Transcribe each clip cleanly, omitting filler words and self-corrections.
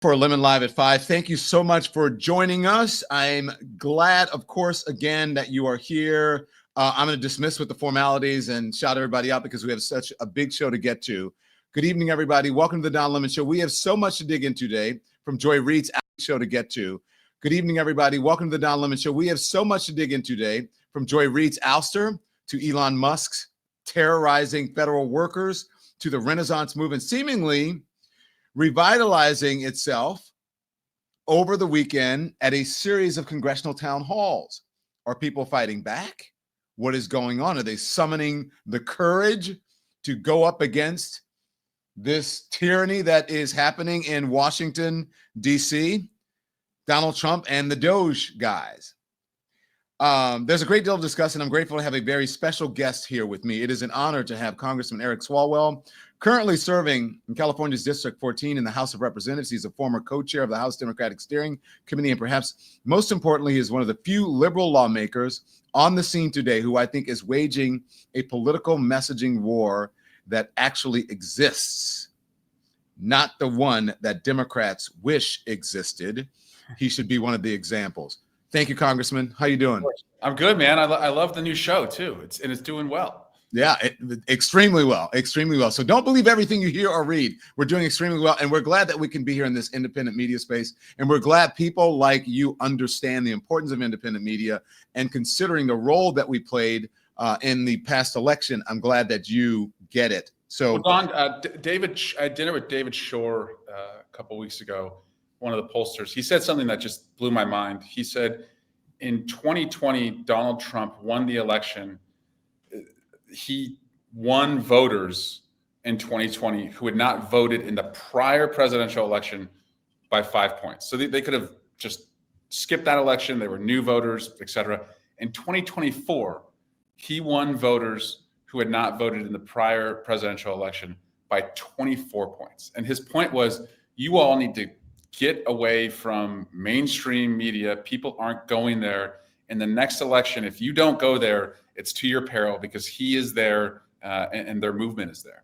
for Lemon Live at 5. Thank you so much for joining us. I'm glad, of course, again, that you are here. I'm going to dismiss with the formalities and shout everybody out because we have such a big show to get to. Good evening, everybody. Welcome to the Don Lemon Show. We have so much to dig into today from Joy Reid's show to get to. Good evening, everybody. Welcome to the Don Lemon Show. We have so much to dig into today from Joy Reid's ouster to Elon Musk's terrorizing federal workers to the Renaissance movement seemingly revitalizing itself over the weekend at a series of congressional town halls. Are people fighting back? What is going on? Are they summoning the courage to go up against this tyranny that is happening in Washington, D.C.? Donald Trump and the Doge guys. There's a great deal to discuss, and I'm grateful to have a very special guest here with me. It is an honor to have Congressman Eric Swalwell, currently serving in California's District 14 in the House of Representatives. He's a former co-chair of the House Democratic Steering Committee, and perhaps most importantly, he is one of the few liberal lawmakers on the scene today who I think is waging a political messaging war that actually exists, not the one that Democrats wish existed. He should be one of the examples. Thank you, Congressman. How you doing? I'm good, man. I love the new show too. It's doing well. Yeah, extremely well, extremely well. So don't believe everything you hear or read. We're doing extremely well, and we're glad that we can be here in this independent media space. And we're glad people like you understand the importance of independent media and considering the role that we played in the past election. I'm glad that you get it. So, Don, David, I had dinner with David Shore a couple weeks ago, one of the pollsters. He said something that just blew my mind. He said, in 2020, Donald Trump won the election. He won voters in 2020 who had not voted in the prior presidential election by 5 points. So they could have just skipped that election. They were new voters, et cetera. In 2024, he won voters who had not voted in the prior presidential election by 24 points. And his point was, you all need to get away from mainstream media. People aren't going there. In the next election, if you don't go there, it's to your peril because he is there and their movement is there.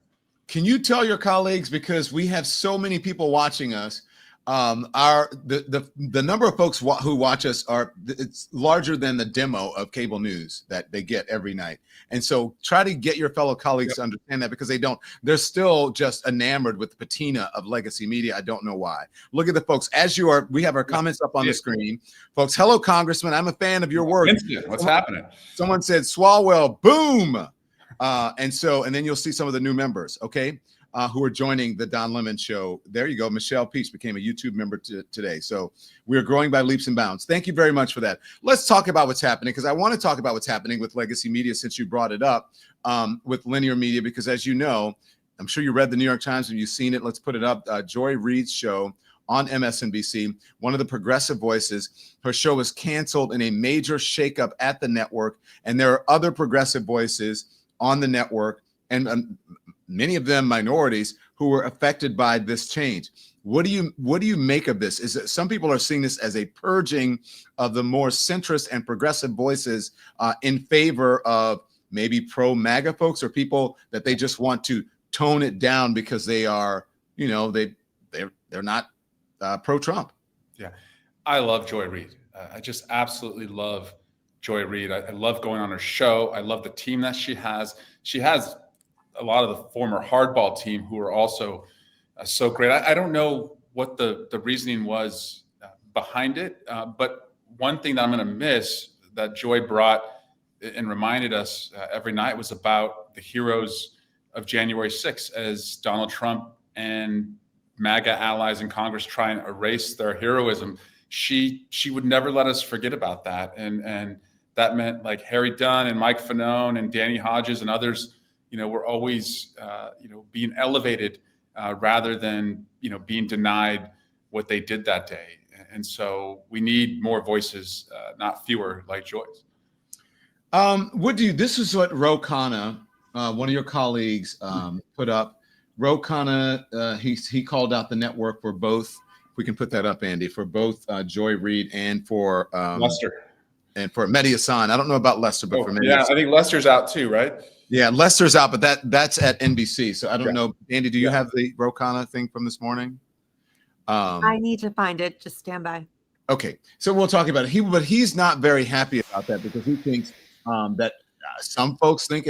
Can you tell your colleagues, because we have so many people watching us, the number of folks who watch us it's larger than the demo of cable news that they get every night. And so try to get your fellow colleagues to understand that, because they're still just enamored with the patina of legacy media. I don't know why. Look at the folks we have our comments up on the screen. Folks, hello, Congressman. I'm a fan of your work. What's happening? Someone said Swalwell, boom. And then you'll see some of the new members. Okay. Who are joining the Don Lemon Show. There you go. Michelle Peach became a YouTube member today. So we are growing by leaps and bounds. Thank you very much for that. Let's talk about what's happening, because I want to talk about what's happening with legacy media since you brought it up, with linear media, because as you know, I'm sure you read the New York Times and you've seen it. Let's put it up. Joy Reid's show on MSNBC, one of the progressive voices. Her show was canceled in a major shakeup at the network. And there are other progressive voices on the network, and many of them minorities, who were affected by this change. What do you make of this? Is that some people are seeing this as a purging of the more centrist and progressive voices in favor of maybe pro-MAGA folks, or people that they just want to tone it down because they are, they're not pro-Trump? Yeah, I love Joy Reid. I just absolutely love Joy Reid. I love going on her show. I love the team that she has. She has a lot of the former hardball team who are also so great. I don't know what the reasoning was behind it, but one thing that I'm going to miss that Joy brought and reminded us every night was about the heroes of January 6th, as Donald Trump and MAGA allies in Congress try and erase their heroism. She would never let us forget about that, and that meant like Harry Dunn and Mike Fanone and Danny Hodges and others. We're always, being elevated rather than, being denied what they did that day. And so we need more voices, not fewer, like Joy's. This is what Ro Khanna, one of your colleagues, put up. Ro Khanna, he called out the network for both. If we can put that up, Andy, for both Joy Reid and for Lester. And for Mehdi Hasan. I don't know about Lester, but for Mehdi Hasan. I think Lester's out too, right? Yeah, Lester's out, but that's at NBC. So I don't know. Andy, do you have the Ro Khanna thing from this morning? I need to find it. Just stand by. Okay, so we'll talk about it. But he's not very happy about that because he thinks that some folks think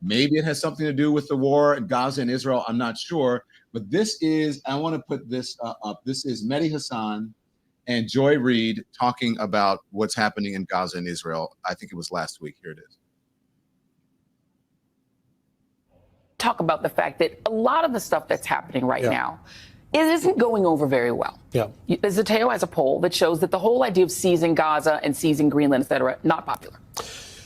maybe it has something to do with the war in Gaza and Israel. I'm not sure, but I want to put this up. This is Mehdi Hassan and Joy Reid talking about what's happening in Gaza and Israel. I think it was last week. Here it is. Talk about the fact that a lot of the stuff that's happening right now, it isn't going over very well. Yeah. Zateo has a poll that shows that the whole idea of seizing Gaza and seizing Greenland, et cetera, not popular.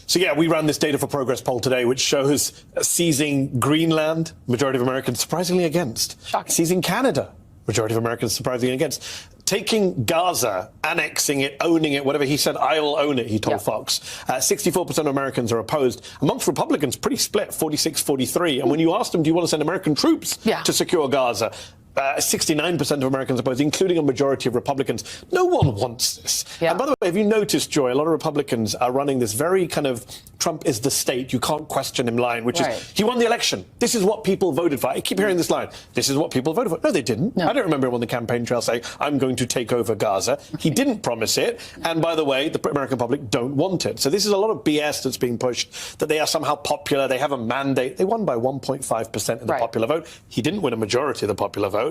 So, yeah, we ran this Data for Progress poll today, which shows seizing Greenland, majority of Americans surprisingly against. Shocking. Seizing Canada, majority of Americans surprisingly against. Taking Gaza, annexing it, owning it, whatever he said, I will own it, he told Fox. 64% of Americans are opposed. Amongst Republicans, pretty split, 46-43. And when you ask them, do you want to send American troops to secure Gaza? 69% of Americans opposed, including a majority of Republicans. No one wants this. Yeah. And by the way, have you noticed, Joy, a lot of Republicans are running this very kind of Trump is the state, you can't question him line, which is, he won the election. This is what people voted for. I keep hearing this line. This is what people voted for. No, they didn't. No. I don't remember him on the campaign trail saying, I'm going to take over Gaza. He didn't promise it. And by the way, the American public don't want it. So this is a lot of BS that's being pushed, that they are somehow popular. They have a mandate. They won by 1.5% in the popular vote. He didn't win a majority of the popular vote.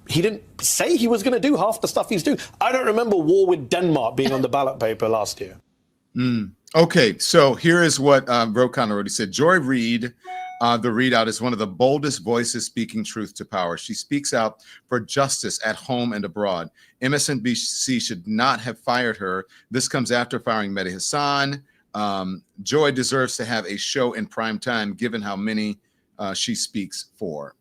He didn't say he was going to do half the stuff he's doing. I don't remember war with Denmark being on the ballot paper last year. Okay, so here is what Rokan already said. Joy Reid, the readout, is one of the boldest voices speaking truth to power. She speaks out for justice at home and abroad. MSNBC should not have fired her. This comes after firing Mehdi Hassan. Joy deserves to have a show in prime time, given how many she speaks for.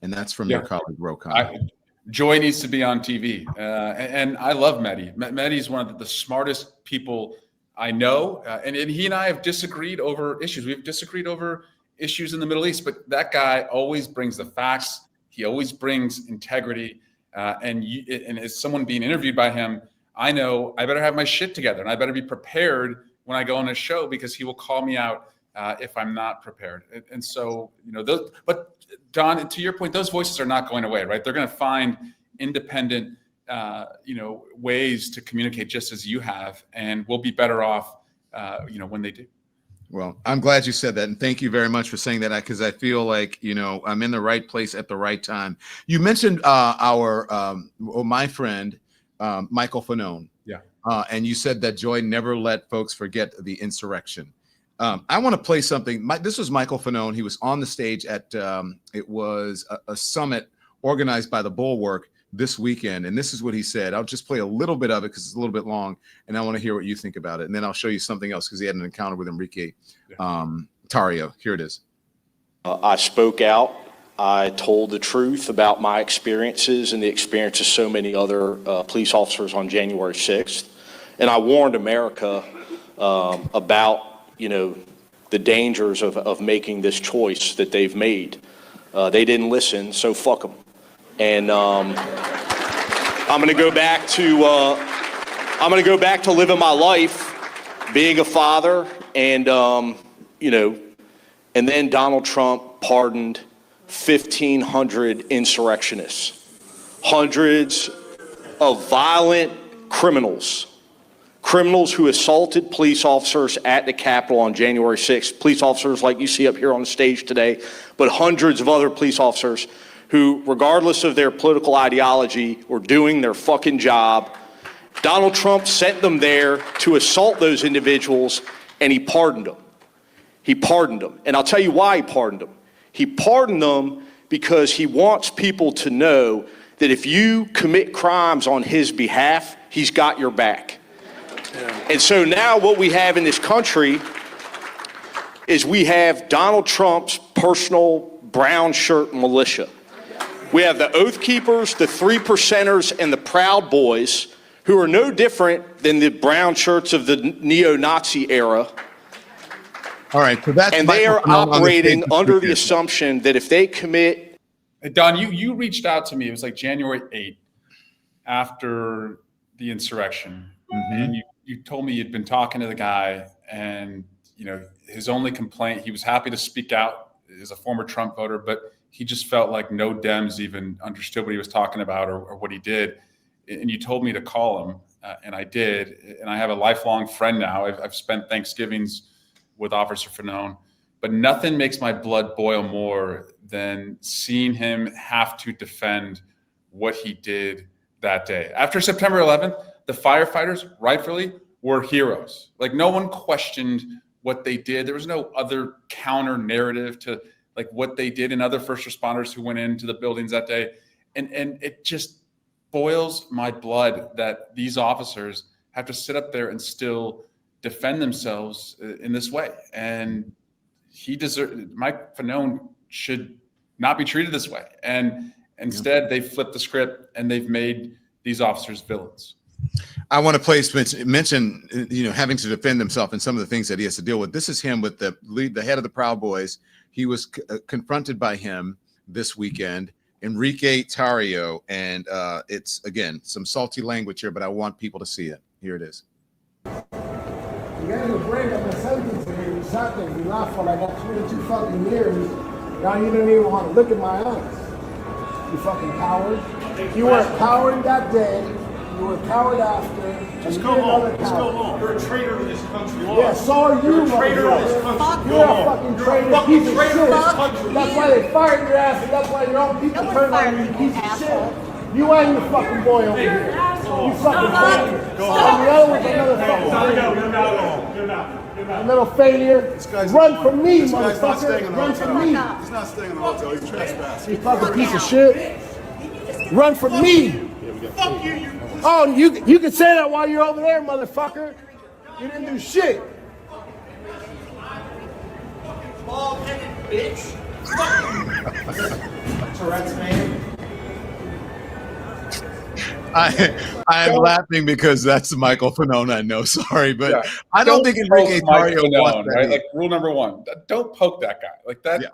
And that's from your colleague, Rokan. Joy needs to be on TV. And I love Mehdi. Mehdi's one of the smartest people I know. And he and I have disagreed over issues. We've disagreed over issues in the Middle East, but that guy always brings the facts. He always brings integrity. And as someone being interviewed by him, I know I better have my shit together and I better be prepared when I go on a show because he will call me out if I'm not prepared. And so, but Don, to your point, those voices are not going away, right? They're going to find independent, ways to communicate just as you have, and we'll be better off, when they do. Well, I'm glad you said that, and thank you very much for saying that, because I feel like I'm in the right place at the right time. You mentioned my friend Michael Fanone, and you said that Joy never let folks forget the insurrection. I want to play something. This was Michael Fanone. He was on the stage at it was a summit organized by the Bulwark this weekend, and this is what he said. I'll just play a little bit of it because it's a little bit long, and I want to hear what you think about it, and then I'll show you something else because he had an encounter with Enrique Tarrio. Here it is. I spoke out. I told the truth about my experiences and the experience of so many other police officers on January 6th, and I warned America about the dangers of making this choice that they've made. They didn't listen, so fuck them. And I'm going to go back to living my life, being a father, and and then Donald Trump pardoned 1,500 insurrectionists, hundreds of violent criminals who assaulted police officers at the Capitol on January 6th, police officers like you see up here on the stage today, but hundreds of other police officers who, regardless of their political ideology, were doing their fucking job. Donald Trump sent them there to assault those individuals, and he pardoned them. He pardoned them. And I'll tell you why he pardoned them. He pardoned them because he wants people to know that if you commit crimes on his behalf, he's got your back. And so now what we have in this country is we have Donald Trump's personal brown shirt militia. We have the Oath Keepers, the Three Percenters, and the Proud Boys, who are no different than the brown shirts of the neo-Nazi era. All right, so that's and they are operating under the assumption that if they commit. Don, you reached out to me. It was like January 8th, after the insurrection, and you told me you'd been talking to the guy, and his only complaint, he was happy to speak out. is a former Trump voter, but he just felt like no Dems even understood what he was talking about or what he did. And you told me to call him, and I did. And I have a lifelong friend now. I've spent Thanksgivings with Officer Fanone, but nothing makes my blood boil more than seeing him have to defend what he did that day. After September 11th, the firefighters, rightfully, were heroes. Like, no one questioned what they did. There was no other counter narrative to like what they did, and other first responders who went into the buildings that day. And it just boils my blood that these officers have to sit up there and still defend themselves in this way. And Mike Fanone should not be treated this way. And instead, they flipped the script and they've made these officers villains. I want to mention, having to defend himself and some of the things that he has to deal with. This is him with the head of the Proud Boys. He was confronted by him this weekend, Enrique Tarrio, and it's, again, some salty language here, but I want people to see it. Here it is. You guys are brave on the sentence here. You sat there, you laughed for like 22 fucking years. Now you don't even want to look at my eyes. You fucking coward. You were a coward that day. You were a coward after. Just go home. Just go home. You're a traitor to this country. Yeah, so are you. You're a traitor to this country. You're a fucking traitor. Piece of shit. That's why they fired your ass, and that's why your own people turned on you, piece of shit. You ain't the fucking boy over here. You fucking failure. Go And the other one's another fucking failure. Another failure. Run from me, motherfucker. Run from me. He's not staying in the hotel. He's trespassing. You fucking piece of shit. Run from me. Fuck you. Oh, you can say that while you're over there, motherfucker. You didn't do shit. Bald-headed bitch. Tourette's, man. I am laughing because that's Michael Fanone. I know, sorry, but yeah. I don't think Enrique Tarrio Tarrio right? Like, rule number one: don't poke that guy like that. Yeah.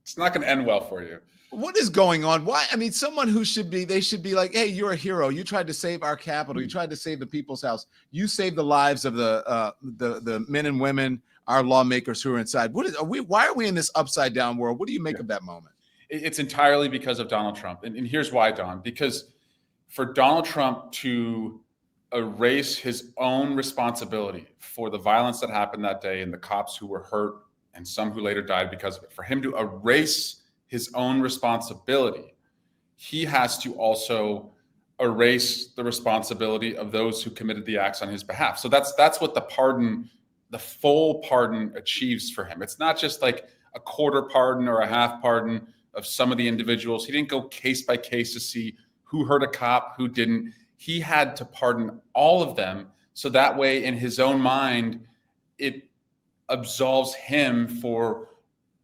It's not going to end well for you. What is going on? Why? I mean, someone who they should be like, hey, you're a hero. You tried to save our capital. You tried to save the people's house. You saved the lives of the men and women, our lawmakers who are inside. Why are we in this upside down world? What do you make of that moment? It's entirely because of Donald Trump. And here's why, Don, because for Donald Trump to erase his own responsibility for the violence that happened that day and the cops who were hurt and some who later died because of it, for him to erase his own responsibility, he has to also erase the responsibility of those who committed the acts on his behalf. So that's what the full pardon achieves for him. It's not just like a quarter pardon or a half pardon of some of the individuals. He didn't go case by case to see who hurt a cop, who didn't. He had to pardon all of them. So that way, in his own mind, it absolves him for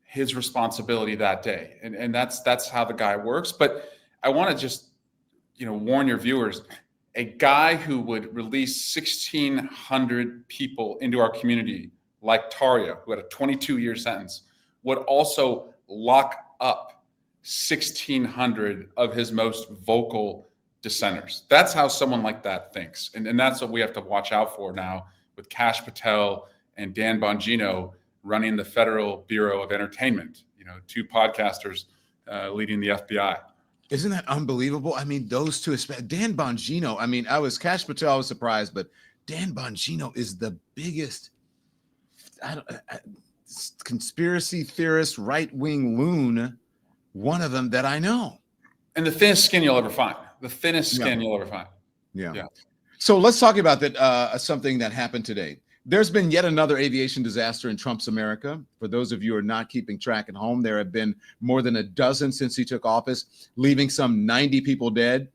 his responsibility that day. And that's how the guy works. But I want to just, warn your viewers, a guy who would release 1,600 people into our community like Tarrio, who had a 22-year sentence, would also lock up 1,600 of his most vocal dissenters. That's how someone like that thinks. And that's what we have to watch out for now with Kash Patel and Dan Bongino running the Federal Bureau of Entertainment, two podcasters leading the FBI. Isn't that unbelievable? I mean, those two, Dan Bongino, Kash Patel, I was surprised, but Dan Bongino is the biggest conspiracy theorist, right-wing loon, one of them that I know. And the thinnest skin you'll ever find. You'll ever find. Yeah. So let's talk about that. Something that happened today. There's been yet another aviation disaster in Trump's America. For those of you who are not keeping track at home, there have been more than a dozen since he took office, leaving some 90 people dead.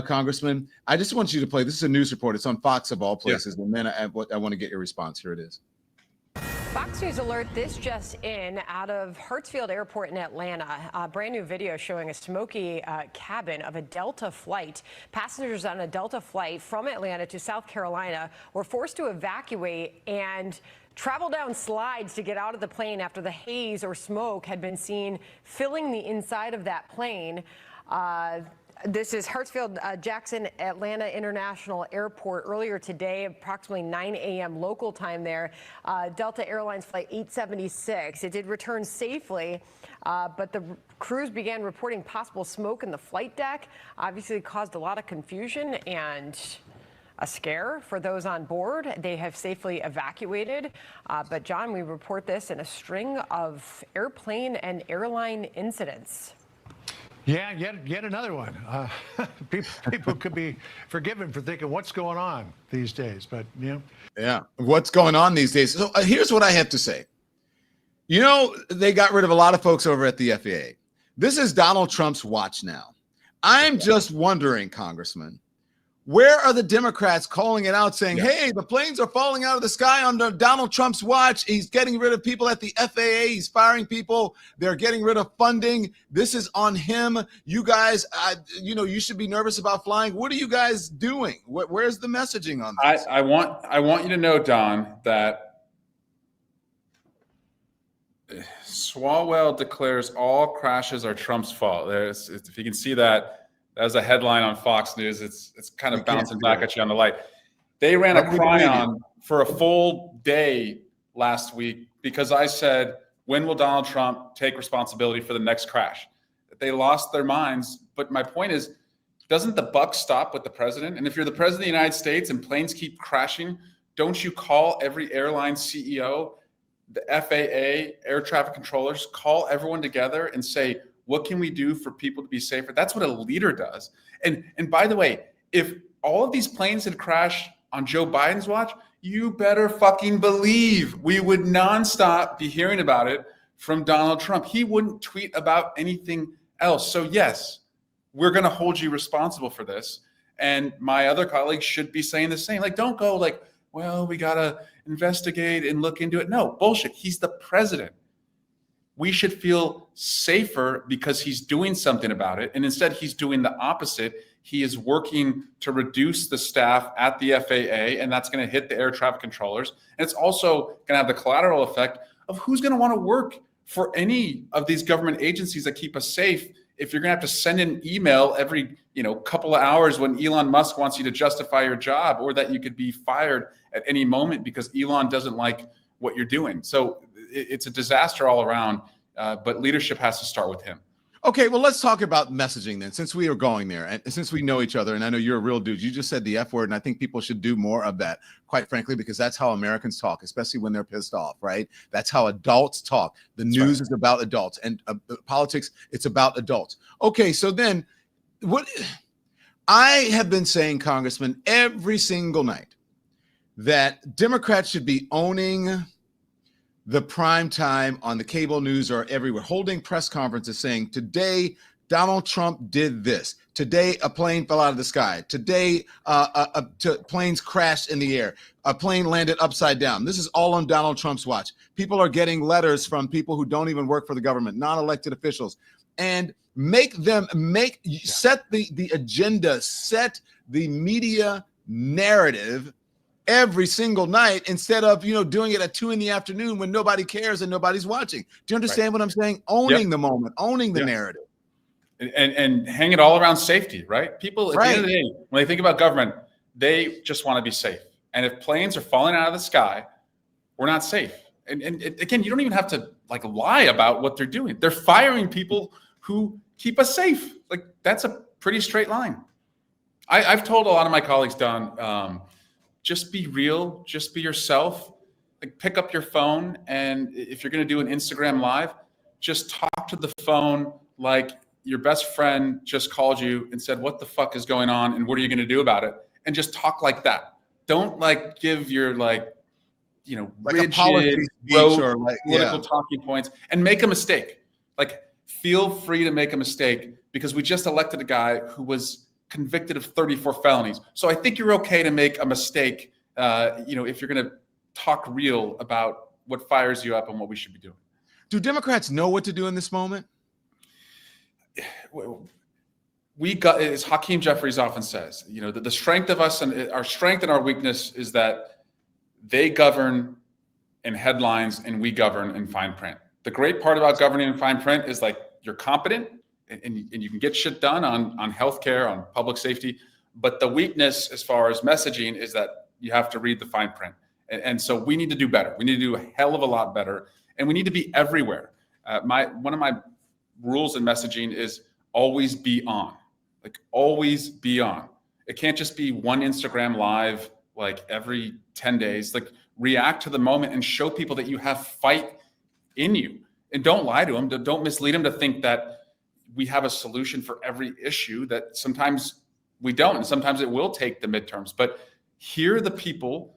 Congressman, I just want you to play. This is a news report. It's on Fox of all places. Yeah. And then I want to get your response. Here it is. Fox News alert, this just in out of Hartsfield Airport in Atlanta. A brand new video showing a smoky cabin of a Delta flight. Passengers on a Delta flight from Atlanta to South Carolina were forced to evacuate and travel down slides to get out of the plane after the haze or smoke had been seen filling the inside of that plane. This is Hartsfield Jackson Atlanta International Airport. Earlier today, approximately 9 a.m. local time there, Delta Airlines Flight 876. It did return safely, but the crews began reporting possible smoke in the flight deck. Obviously caused a lot of confusion and a scare for those on board. They have safely evacuated. But John, we report this in a string of airplane and airline incidents. Yeah, yet another one. People could be forgiven for thinking, what's going on these days? But, you know. Yeah, what's going on these days? So here's what I have to say. You know, they got rid of a lot of folks over at the FAA. This is Donald Trump's watch now. I'm just wondering, Congressman, where are the Democrats calling it out, saying, hey, the planes are falling out of the sky under Donald Trump's watch. He's getting rid of people at the FAA. He's firing people. They're getting rid of funding. This is on him. You guys, you should be nervous about flying. What are you guys doing? Where's the messaging on this? I want you to know, Don, that Swalwell declares all crashes are Trump's fault. If you can see that. That was a headline on Fox News. It's kind of bouncing back at you on the light. They ran a cry-on for a full day last week because I said, when will Donald Trump take responsibility for the next crash? They lost their minds. But my point is, doesn't the buck stop with the president? And if you're the president of the United States and planes keep crashing, don't you call every airline CEO, the FAA, air traffic controllers, call everyone together and say, what can we do for people to be safer? That's what a leader does. And by the way, if all of these planes had crashed on Joe Biden's watch, you better fucking believe we would nonstop be hearing about it from Donald Trump. He wouldn't tweet about anything else. So yes, we're going to hold you responsible for this. And my other colleagues should be saying the same. Like, don't go like, well, we got to investigate and look into it. No, bullshit. He's the president. We should feel safer because he's doing something about it. And instead, he's doing the opposite. He is working to reduce the staff at the FAA, and that's going to hit the air traffic controllers. And it's also going to have the collateral effect of who's going to want to work for any of these government agencies that keep us safe. If you're going to have to send an email every couple of hours when Elon Musk wants you to justify your job, or that you could be fired at any moment because Elon doesn't like what you're doing. So it's a disaster all around, but leadership has to start with him. Okay, well, let's talk about messaging then, since we are going there and since we know each other, and I know you're a real dude. You just said the F word, and I think people should do more of that, quite frankly, because that's how Americans talk, especially when they're pissed off, right? That's how adults talk. The news is about adults, and politics, it's about adults. Okay, so then what I have been saying, Congressman, every single night that Democrats should be owning the prime time on the cable news or everywhere, holding press conferences saying, today, Donald Trump did this. Today, a plane fell out of the sky. Today, planes crashed in the air. A plane landed upside down. This is all on Donald Trump's watch. People are getting letters from people who don't even work for the government, non-elected officials, and set the agenda, set the media narrative every single night, instead of doing it at 2 p.m. when nobody cares and nobody's watching. Do you understand what I'm saying? Owning the moment, owning the narrative, and hang it all around safety. Right? People at the end of the day, when they think about government, they just want to be safe. And if planes are falling out of the sky, we're not safe. And again, you don't even have to lie about what they're doing. They're firing people who keep us safe. That's a pretty straight line. I've told a lot of my colleagues, Don, just be real, just be yourself. Pick up your phone, and if you're going to do an Instagram live, just talk to the phone like your best friend just called you and said, what the fuck is going on and what are you going to do about it? And just talk like that. Don't give your rigid, political talking points, and make a mistake. Feel free to make a mistake, because we just elected a guy who was convicted of 34 felonies. So I think you're okay to make a mistake, if you're going to talk real about what fires you up and what we should be doing. Do Democrats know what to do in this moment? As Hakeem Jeffries often says, the strength of us, and our strength and our weakness is that they govern in headlines and we govern in fine print. The great part about governing in fine print is you're competent and you can get shit done on healthcare, on public safety. But the weakness as far as messaging is that you have to read the fine print. And so we need to do better. We need to do a hell of a lot better. And we need to be everywhere. One of my rules in messaging is always be on. Like, always be on. It can't just be one Instagram live like every 10 days. Like, react to the moment and show people that you have fight in you. And don't lie to them. Don't mislead them to think that we have a solution for every issue, that sometimes we don't. And sometimes it will take the midterms. But hear the people,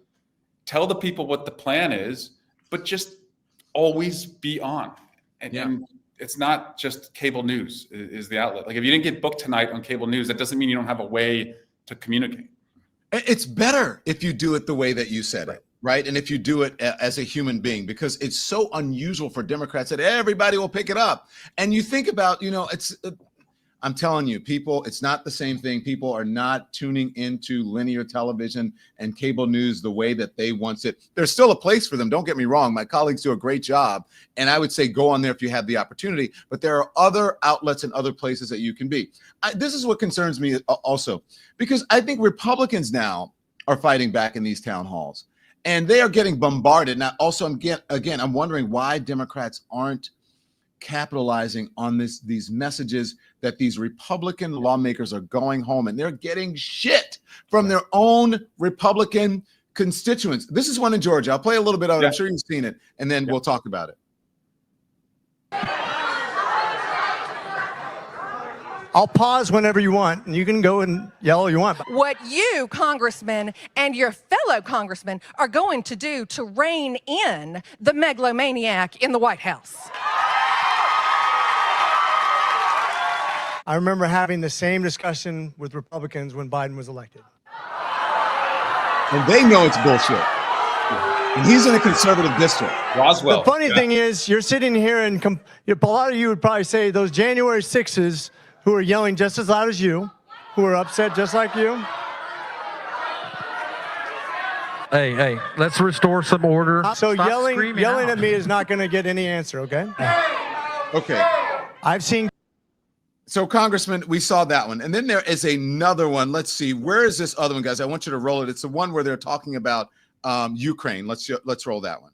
tell the people what the plan is, but just always be on. And it's not just cable news is the outlet. Like, if you didn't get booked tonight on cable news, that doesn't mean you don't have a way to communicate. It's better if you do it the way that you said it, right? And if you do it as a human being, because it's so unusual for Democrats that everybody will pick it up. And you think about, I'm telling you, people, it's not the same thing. People are not tuning into linear television and cable news the way that they once did. There's still a place for them. Don't get me wrong. My colleagues do a great job. And I would say go on there if you have the opportunity. But there are other outlets and other places that you can be. This is what concerns me also, because I think Republicans now are fighting back in these town halls. And they are getting bombarded. Now, also, again, I'm wondering why Democrats aren't capitalizing on these messages that these Republican lawmakers are going home and they're getting shit from their own Republican constituents. This is one in Georgia. I'll play a little bit of it. I'm sure you've seen it, and then we'll talk about it. I'll pause whenever you want, and you can go and yell all you want. What you, congressmen, and your fellow congressmen are going to do to rein in the megalomaniac in the White House. I remember having the same discussion with Republicans when Biden was elected. And they know it's bullshit. And he's in a conservative district. Roswell. The funny thing is, you're sitting here and a lot of you would probably say those January 6s who are yelling just as loud as you, who are upset just like you. Hey, let's restore some order. So Stop yelling at me is not going to get any answer, okay? Okay. I've seen. So, Congressman, we saw that one. And then there is another one. Let's see. Where is this other one, guys? I want you to roll it. It's the one where they're talking about Ukraine. Let's roll that one.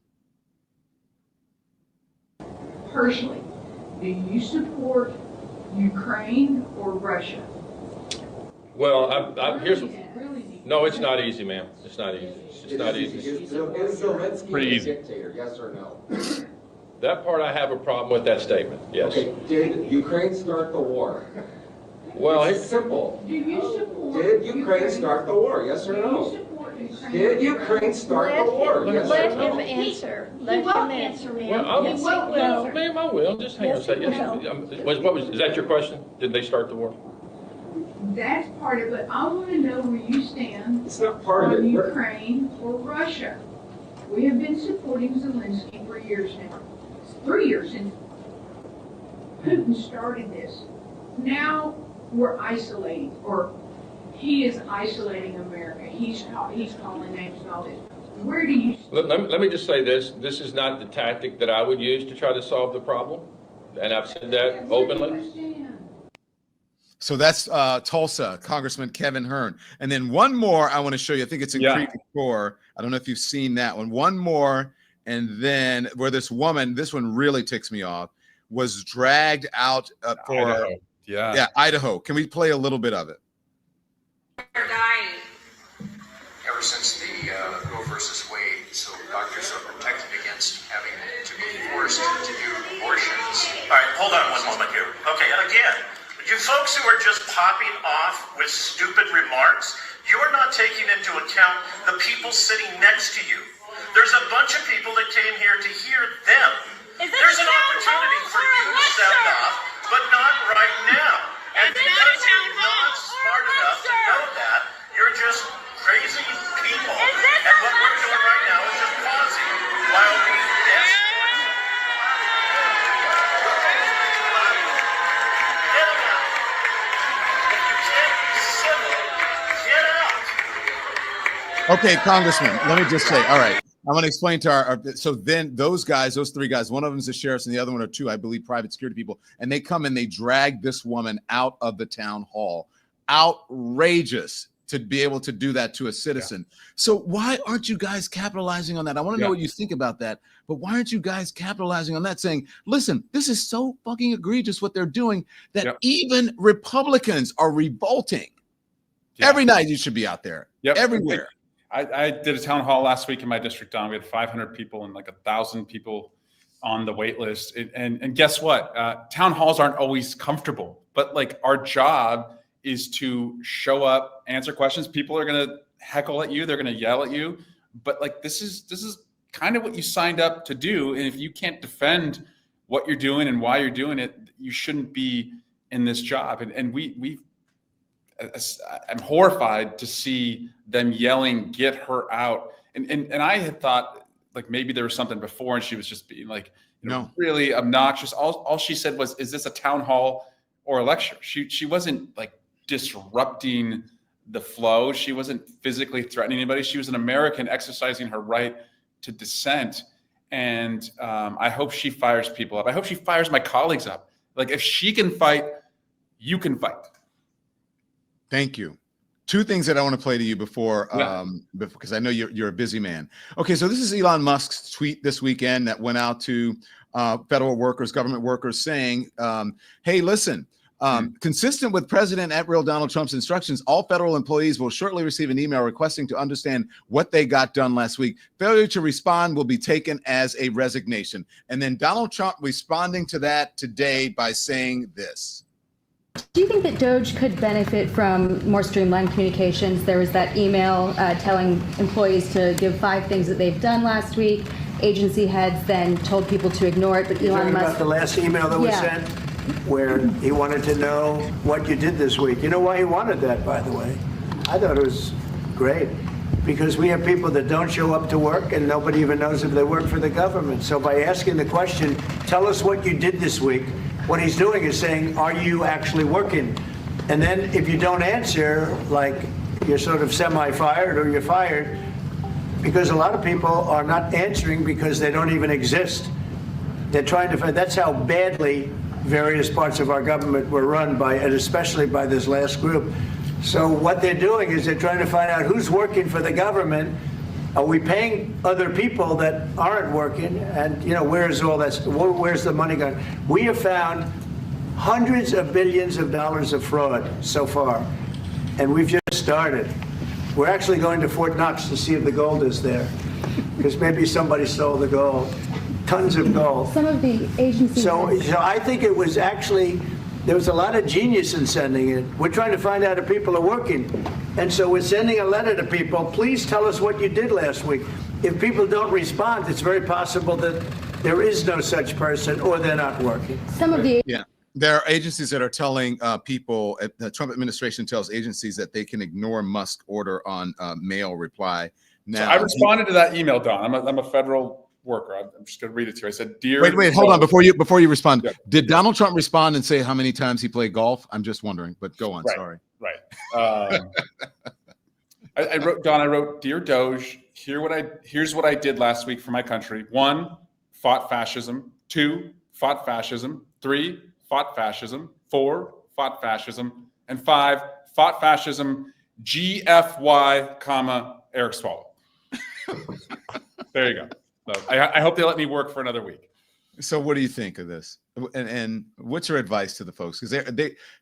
Personally, do you support Ukraine or Russia? Well, no, it's not easy, ma'am. It's not easy. It's not easy. Is Zelensky Pretty easy. a dictator, yes or no? That part I have a problem with that statement, yes. Okay, did Ukraine start the war? Well, it's simple. Do you support Did Ukraine start the war, yes or no? Did Ukraine start the war, yes Let or no? him answer. Let him answer, ma'am. Well, ma'am, I will. Just hang on a second. Is that your question? Did they start the war? That's part of it. I want to know where you stand It's not part of on it. Ukraine or Russia. We have been supporting Zelensky for years now. It's 3 years since Putin started this. Now we're isolating, or he is isolating America. He's calling names and all this. Where do you stand? Let me just say this. This is not the tactic that I would use to try to solve the problem. And I've said that openly. So that's Tulsa, Congressman Kevin Hern. And then one more I want to show you. I think it's in Creek Core. I don't know if you've seen that one. One more, and then where this woman, this one really ticks me off, was dragged out for Idaho. Idaho. Can we play a little bit of it? They're dying. Ever since the Roe versus Wade, so doctors are protected against having to be forced to do abortions. All right, hold on one moment here. Okay, again, you folks who are just popping off with stupid remarks, you are not taking into account the people sitting next to you. There's a bunch of people that came here to hear them. There's an opportunity for you to sound off, but not right now. And because you're not smart enough to know that, you're just crazy people. And what we're doing right now is just pausing while we dance. Get them out. If you can't be civil, get out. Okay, Congressman, let me just say, all right, I'm going to explain to so then those guys, those three guys, one of them is the sheriffs and the other one are two, I believe, private security people. And they come and they drag this woman out of the town hall. Outrageous to be able to do that to a citizen. Yeah. So why aren't you guys capitalizing on that? I want to know what you think about that, but why aren't you guys capitalizing on that, saying, listen, this is so fucking egregious what they're doing that even Republicans are revolting. Every night you should be out there, everywhere. I did a town hall last week in my district, Don. We had 500 people and like 1,000 people on the wait list. And guess what? Town halls aren't always comfortable, but like our job is to show up, answer questions. People are going to heckle at you. They're going to yell at you. But like, this is kind of what you signed up to do. And if you can't defend what you're doing and why you're doing it, you shouldn't be in this job. And I'm horrified to see them yelling, get her out. And I had thought like maybe there was something before and she was just being like, really obnoxious. All she said was, is this a town hall or a lecture? She wasn't like disrupting the flow. She wasn't physically threatening anybody. She was an American exercising her right to dissent. And I hope she fires people up. I hope she fires my colleagues up. Like if she can fight, you can fight. Thank you. Two things that I want to play to you before, because I know you're a busy man. Okay, so this is Elon Musk's tweet this weekend that went out to federal workers, government workers, saying, hey, listen, consistent with President @ Donald Trump's instructions, all federal employees will shortly receive an email requesting to understand what they got done last week. Failure to respond will be taken as a resignation. And then Donald Trump responding to that today by saying this. Do you think that DOJ could benefit from more streamlined communications? There was that email telling employees to give 5 things that they've done last week. Agency heads then told people to ignore it, but Elon Musk... about the last email that was sent, where he wanted to know what you did this week. You know why he wanted that, by the way? I thought it was great, because we have people that don't show up to work and nobody even knows if they work for the government. So by asking the question, tell us what you did this week, what he's doing is saying, are you actually working? And then if you don't answer, like you're sort of semi-fired or you're fired, because a lot of people are not answering because they don't even exist. They're trying to find, that's how badly various parts of our government were run by, and especially by this last group. So what they're doing is they're trying to find out who's working for the government. Are we paying other people that aren't working? And, you know, where's all that? Where's the money going? We have found hundreds of billions of dollars of fraud so far, and we've just started. We're actually going to Fort Knox to see if the gold is there, because maybe somebody stole the gold. Tons of gold. Some of the agencies. So I think it was actually, there was a lot of genius in sending it. We're trying to find out if people are working. And so we're sending a letter to people, please tell us what you did last week. If people don't respond, it's very possible that there is no such person or they're not working. Some of the there are agencies that are telling people, the Trump administration tells agencies that they can ignore Musk's order on mail reply. Now, so I responded to that email, Don. I'm a federal worker. I'm just going to read it to you. I said, dear. Wait, hold on. Before you respond, did Donald Trump respond and say how many times he played golf? I'm just wondering, but go on. Right, sorry. Right. I wrote, dear Doge, here's what I did last week for my country. 1, fought fascism. 2, fought fascism. 3, fought fascism. 4, fought fascism. And 5, fought fascism. GFY, comma, Eric Swallow. There you go. So I hope they let me work for another week. So what do you think of this? And what's your advice to the folks? Because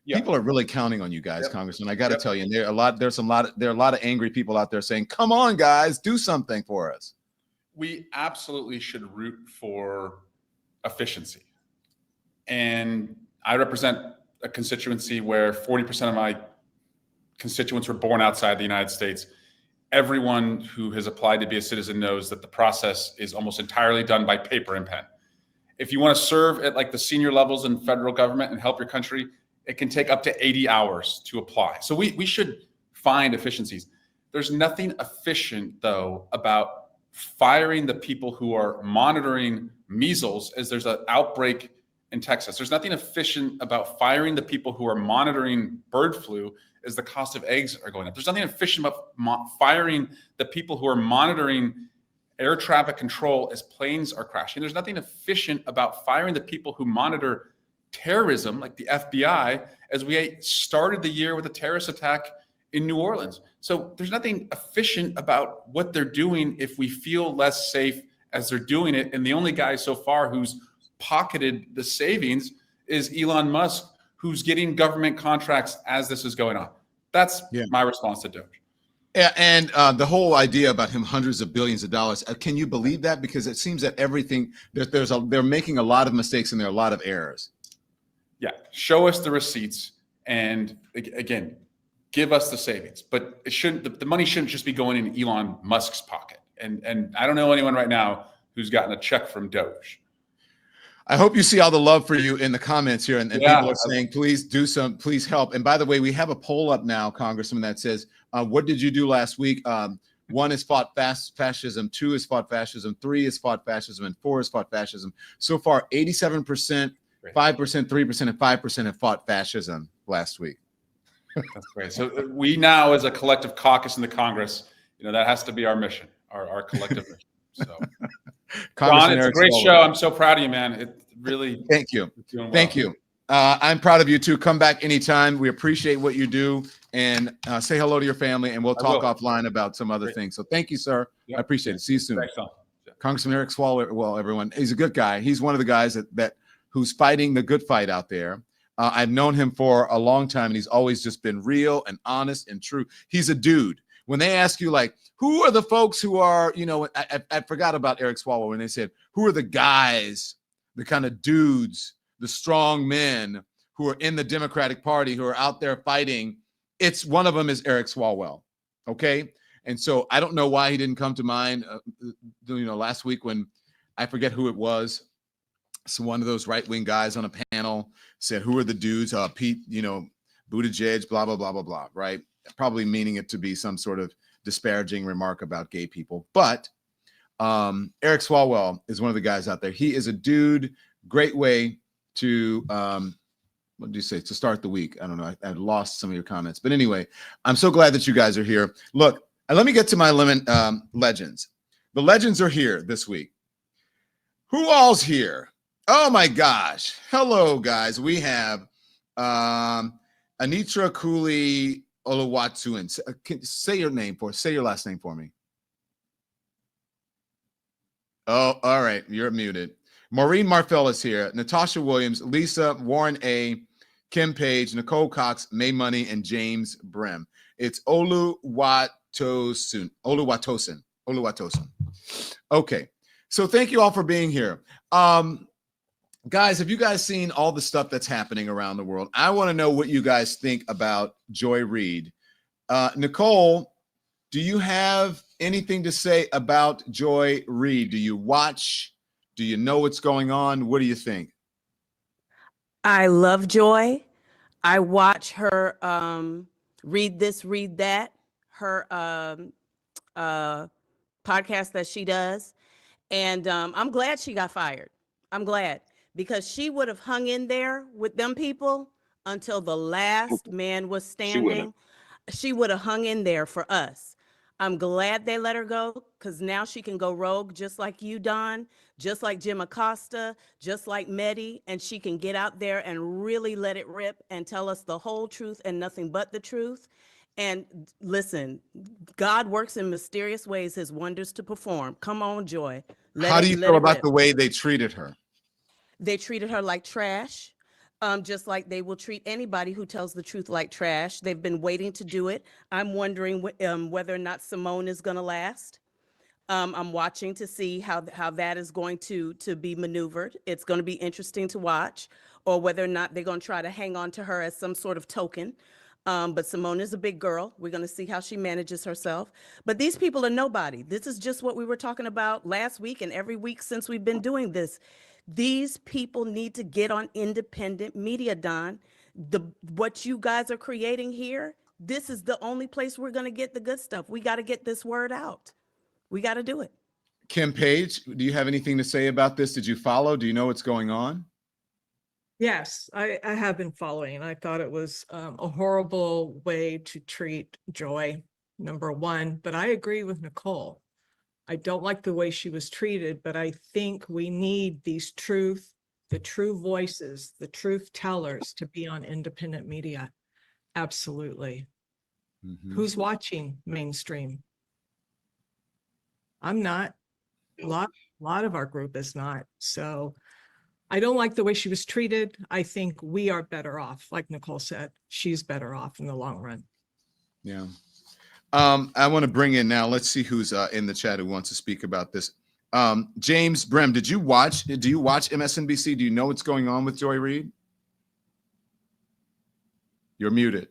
people are really counting on you guys, Congressman. I got to tell you, and there are a lot of angry people out there saying, "Come on, guys, do something for us." We absolutely should root for efficiency. And I represent a constituency where 40% of my constituents were born outside the United States. Everyone who has applied to be a citizen knows that the process is almost entirely done by paper and pen. If you want to serve at like the senior levels in federal government and help your country, it can take up to 80 hours to apply. So we should find efficiencies. There's nothing efficient, though, about firing the people who are monitoring measles as there's an outbreak in Texas. There's nothing efficient about firing the people who are monitoring bird flu as the cost of eggs are going up. There's nothing efficient about firing the people who are monitoring air traffic control as planes are crashing. There's nothing efficient about firing the people who monitor terrorism, like the FBI, as we started the year with a terrorist attack in New Orleans. So there's nothing efficient about what they're doing if we feel less safe as they're doing it. And the only guy so far who's pocketed the savings is Elon Musk, who's getting government contracts as this is going on. That's my response to Doge. Yeah, and the whole idea about him hundreds of billions of dollars. Can you believe that? Because it seems that everything they're making a lot of mistakes and there are a lot of errors. Yeah, show us the receipts and again, give us the savings. But it shouldn't. The money shouldn't just be going in Elon Musk's pocket. And I don't know anyone right now who's gotten a check from Doge. I hope you see all the love for you in the comments here, and people are saying, please do some, please help. And by the way, we have a poll up now, Congressman, that says, what did you do last week? 1 is fought fascism, 2 is fought fascism, 3 is fought fascism, and 4 is fought fascism. So far, 87%, 5%, 3%, and 5% have fought fascism last week. That's great. So we now, as a collective caucus in the Congress, that has to be our mission, our collective mission. So, John, it's a great show. I'm so proud of you, man. It really. Thank you. Thank you. I'm proud of you too. Come back anytime. We appreciate what you do, and say hello to your family, and we'll talk offline about some other things. So thank you, sir. Yep. I appreciate it. See you soon. Thanks, Tom. Congressman Eric Swalwell, well, everyone, he's a good guy. He's one of the guys that who's fighting the good fight out there. I've known him for a long time, and he's always just been real and honest and true. He's a dude. When they ask you, like, who are the folks who are, I forgot about Eric Swalwell when they said, who are the guys, the kind of dudes, the strong men who are in the Democratic Party who are out there fighting? It's one of them is Eric Swalwell. Okay. And so I don't know why he didn't come to mind, last week when I forget who it was. So one of those right-wing guys on a panel said, who are the dudes? Pete, Buttigieg, blah, blah, blah, blah, blah. Right. Probably meaning it to be some sort of disparaging remark about gay people. But Eric Swalwell is one of the guys out there. He is a dude, great way to, what do you say, to start the week. I don't know. I lost some of your comments. But anyway, I'm so glad that you guys are here. Look, and let me get to my legends. The legends are here this week. Who all's here? Oh, my gosh. Hello, guys. We have Anitra Cooley Oluwatuin. Say your last name for me. Oh, all right. You're muted. Maureen Marfell is here. Natasha Williams, Lisa, Warren A., Kim Page, Nicole Cox, May Money, and James Brem. It's Oluwatosin. Okay. So thank you all for being here. Guys, have you guys seen all the stuff that's happening around the world? I want to know what you guys think about Joy Reid. Nicole, do you have anything to say about Joy Reid? Do you watch? Do you know what's going on? What do you think? I love Joy. I watch her read this, read that, her podcast that she does. And I'm glad she got fired. I'm glad, because she would have hung in there with them people until the last man was standing. She would have hung in there for us. I'm glad they let her go, because now she can go rogue, just like you, Don, just like Jim Acosta, just like Mehdi, and she can get out there and really let it rip and tell us the whole truth and nothing but the truth. And listen, God works in mysterious ways, his wonders to perform. Come on, Joy. How do you feel about the way they treated her? They treated her like trash, just like they will treat anybody who tells the truth like trash. They've been waiting to do it. I'm wondering whether or not Simone is going to last. I'm watching to see how that is going to be maneuvered. It's going to be interesting to watch, or whether or not they're going to try to hang on to her as some sort of token. But Simone is a big girl. We're going to see how she manages herself. But these people are nobody. This is just what we were talking about last week and every week since we've been doing this. These people need to get on independent media, Don. What you guys are creating here, this is the only place we're going to get the good stuff. We got to get this word out. We got to do it. Kim Page, do you have anything to say about this? Did you follow? Do you know what's going on? Yes, I have been following, and I thought it was a horrible way to treat Joy, number one. But I agree with Nicole. I don't like the way she was treated, but I think we need the true voices, the truth tellers to be on independent media. Absolutely. Who's watching mainstream? I'm not. A lot of our group is not. So I don't like the way she was treated. I think we are better off. Like Nicole said, she's better off in the long run. Yeah. I want to bring in now, let's see who's in the chat who wants to speak about this. James Brem, do you watch MSNBC? Do you know what's going on with Joy Reid? You're muted.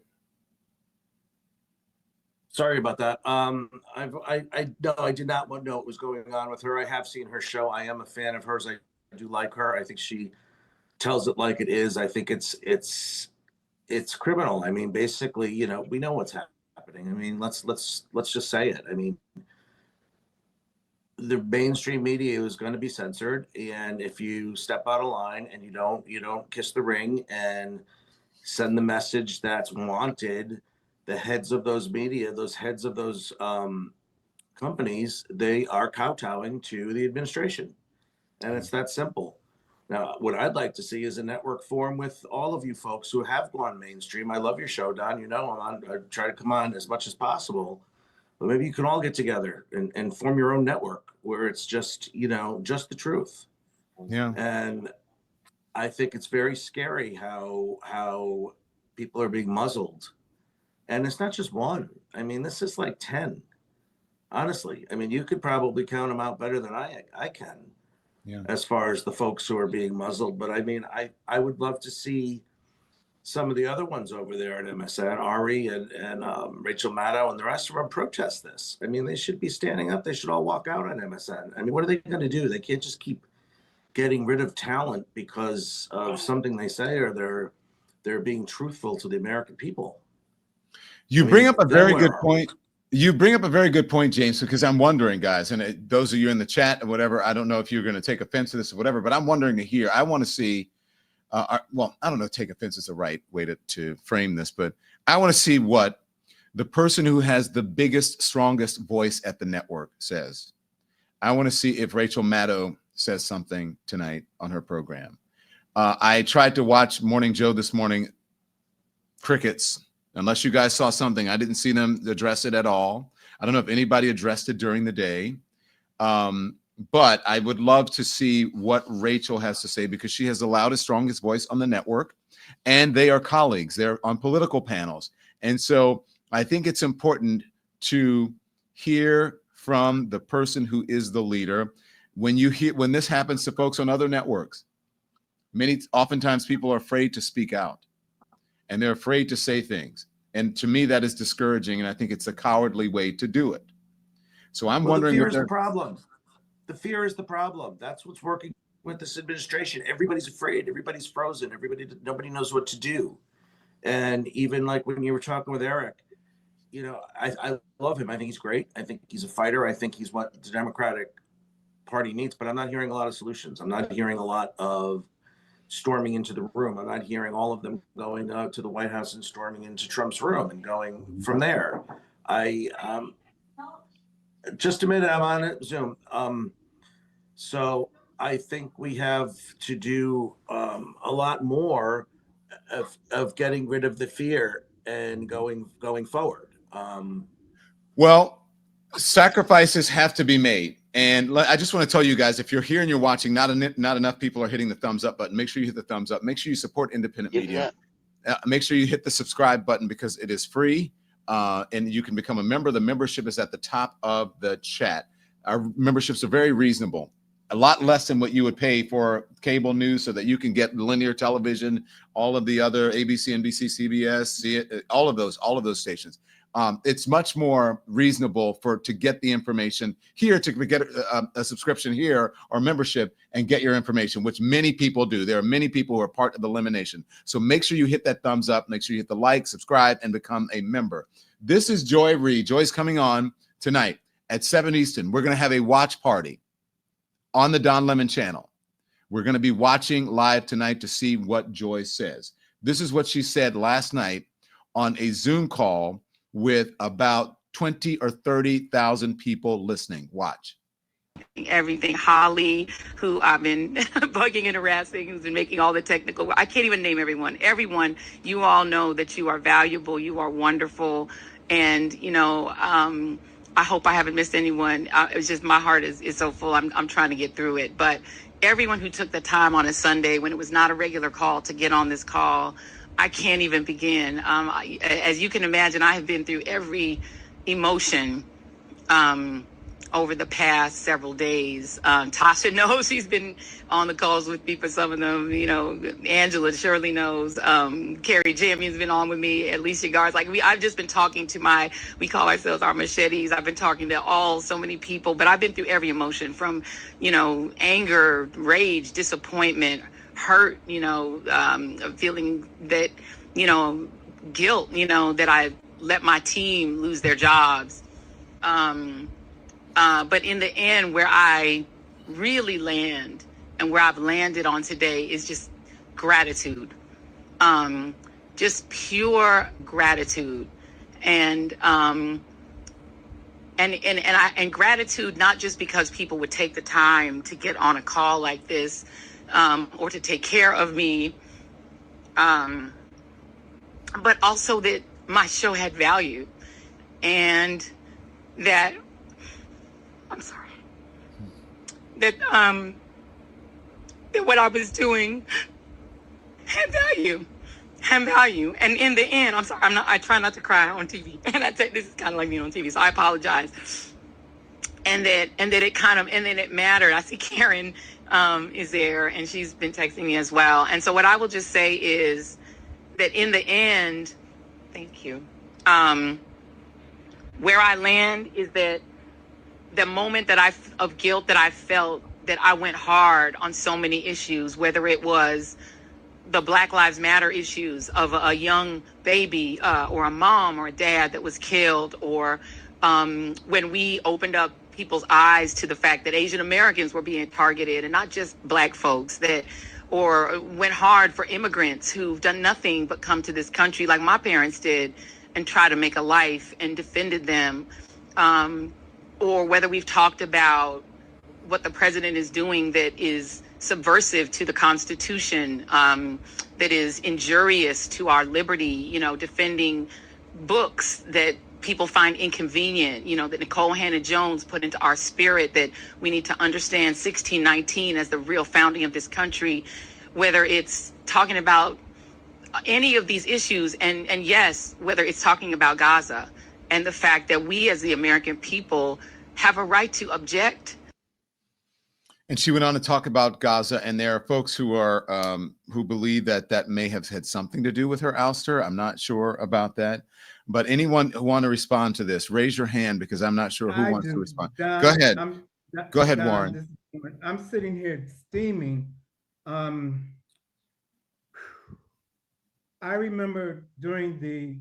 Sorry about that. I did not know what was going on with her. I have seen her show. I am a fan of hers. I do like her. I think she tells it like it is. I think it's criminal. I mean, basically, you know, we know what's happening. I mean, let's just say it. I mean, the mainstream media is going to be censored, and if you step out of line and you don't kiss the ring and send the message that's wanted, the heads of those media, those heads of those companies, they are kowtowing to the administration, and it's that simple. Now, what I'd like to see is a network form with all of you folks who have gone mainstream. I love your show, Don. You know, I try to come on as much as possible, but maybe you can all get together and form your own network where it's just, you know, just the truth. Yeah. And I think it's very scary how people are being muzzled. And it's not just one. I mean, this is like 10. Honestly, I mean, you could probably count them out better than I can. Yeah. As far as the folks who are being muzzled. But I mean, I would love to see some of the other ones over there at MSN, Ari and Rachel Maddow and the rest of them protest this. I mean, they should be standing up. They should all walk out on MSN. I mean, what are they going to do? They can't just keep getting rid of talent because of something they say, or they're being truthful to the American people. You bring up a very good point. You bring up a very good point, James, because I'm wondering, guys, and those of you in the chat or whatever, I don't know if you're going to take offense to this or whatever, but I'm wondering to hear. I want to see, well, I don't know, take offense is the right way to frame this, but I want to see what the person who has the biggest, strongest voice at the network says. I want to see if Rachel Maddow says something tonight on her program. I tried to watch Morning Joe this morning. Crickets. Unless you guys saw something, I didn't see them address it at all. I don't know if anybody addressed it during the day. But I would love to see what Rachel has to say, because she has the loudest, strongest voice on the network, and they are colleagues. They're on political panels. And so I think it's important to hear from the person who is the leader. When this happens to folks on other networks, oftentimes people are afraid to speak out, and they're afraid to say things. And to me, that is discouraging, and I think it's a cowardly way to do it. So I'm wondering the fear is the problem. The fear is the problem. That's what's working with this administration. Everybody's afraid. Everybody's frozen. Nobody knows what to do. And even like when you were talking with Eric, you know, I love him. I think he's great. I think he's a fighter. I think he's what the Democratic Party needs. But I'm not hearing a lot of solutions. I'm not hearing a lot of storming into the room. I'm not hearing all of them going to the White House and storming into Trump's room and going from there. Just a minute, I'm on Zoom. So I think we have to do a lot more of getting rid of the fear and going forward. Well, sacrifices have to be made. And I just want to tell you guys, if you're here and you're watching, not enough people are hitting the thumbs up button. Make sure you hit the thumbs up. Make sure you support independent media. Make sure you hit the subscribe button, because it is free, and you can become a member. The membership is at the top of the chat. Our memberships are very reasonable, a lot less than what you would pay for cable news, so that you can get linear television, all of the other ABC, NBC, CBS, all of those stations. It's much more reasonable to get the information here, to get a subscription here or membership and get your information, which many people do. There are many people who are part of the elimination. So make sure you hit that thumbs up, make sure you hit the like, subscribe, and become a member. This is Joy Reid. Joy's coming on tonight at 7 Eastern. We're going to have a watch party on the Don Lemon channel. We're going to be watching live tonight to see what Joy says. This is what she said last night on a Zoom call with about 20 or 30,000 people listening. Watch. everything. Holly, who I've been bugging and harassing, who's been making all the technical. I can't even name everyone. Everyone, you all know that you are valuable, you are wonderful, and I hope I haven't missed anyone. It's just my heart is so full. I'm trying to get through it, but everyone who took the time on a Sunday when it was not a regular call to get on this call, I can't even begin. As you can imagine, I have been through every emotion over the past several days. Tasha knows, she's been on the calls with me for some of them. Angela surely knows. Carrie Champion's been on with me. Alicia Gar's I've just been talking to we call ourselves our machetes. I've been talking to so many people, but I've been through every emotion from, anger, rage, disappointment, hurt, feeling that, guilt, that I let my team lose their jobs. But in the end, where I really land and where I've landed on today is just gratitude, just pure gratitude, and gratitude not just because people would take the time to get on a call like this, or to take care of me, but also that my show had value, and that that what I was doing had value. And in the end, I try not to cry on TV. And this is kind of like being on TV, so I apologize. And then it mattered. I see Karen is there, and she's been texting me as well. And so what I will just say is that in the end, thank you. Where I land is that the moment of guilt that I felt, that I went hard on so many issues, whether it was the Black Lives Matter issues of a young baby, or a mom or a dad that was killed, or when we opened up people's eyes to the fact that Asian Americans were being targeted, and not just Black folks, or went hard for immigrants who've done nothing but come to this country like my parents did and try to make a life and defended them. Or whether we've talked about what the president is doing that is subversive to the Constitution, that is injurious to our liberty, defending books that people find inconvenient, that Nicole Hannah-Jones put into our spirit, that we need to understand 1619 as the real founding of this country, whether it's talking about any of these issues, and yes, whether it's talking about Gaza, and the fact that we as the American people have a right to object. And she went on to talk about Gaza, and there are folks who believe that may have had something to do with her ouster. I'm not sure about that, but anyone who want to respond to this, raise your hand, because I'm not sure who wants to respond. Don, Go ahead. Go ahead, Don, Warren. I'm sitting here steaming. I remember during the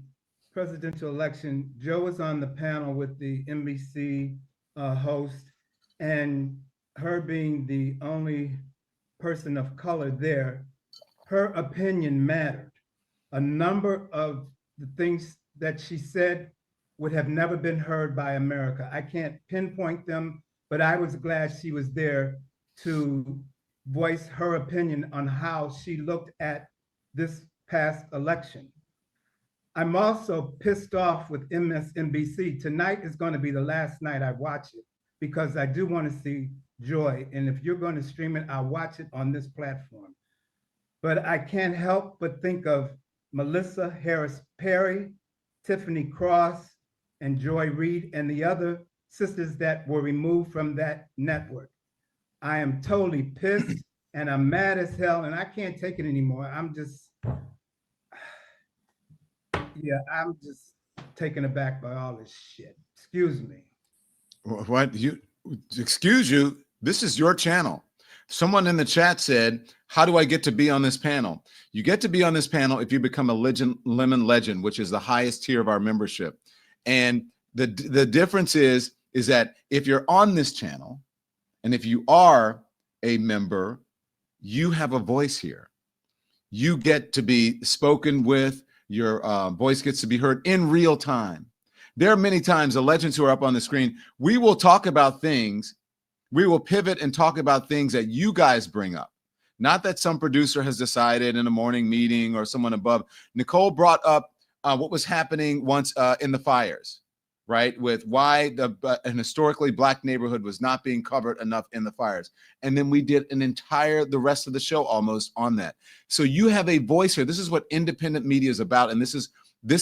presidential election, Joe was on the panel with the NBC host, and her being the only person of color there, her opinion mattered. A number of the things that she said would have never been heard by America. I can't pinpoint them, but I was glad she was there to voice her opinion on how she looked at this past election. I'm also pissed off with MSNBC. Tonight is going to be the last night I watch it, because I do want to see Joy. And if you're going to stream it, I'll watch it on this platform. But I can't help but think of Melissa Harris Perry, Tiffany Cross, and Joy Reid, and the other sisters that were removed from that network. I am totally pissed, and I'm mad as hell, and I can't take it anymore. I'm just taken aback by all this shit. Excuse me. What? Excuse you? This is your channel. Someone in the chat said, how do I get to be on this panel? You get to be on this panel if you become a Lemon Legend, which is the highest tier of our membership. And the difference is that if you're on this channel, and if you are a member, you have a voice here. You get to be spoken with. Your voice gets to be heard in real time. There are many times the legends who are up on the screen, we will talk about things We will pivot and talk about things that you guys bring up. Not that some producer has decided in a morning meeting or someone above. Nicole brought up what was happening once in the fires, right? With why an historically Black neighborhood was not being covered enough in the fires. And then we did the rest of the show almost on that. So you have a voice here. This is what independent media is about. And this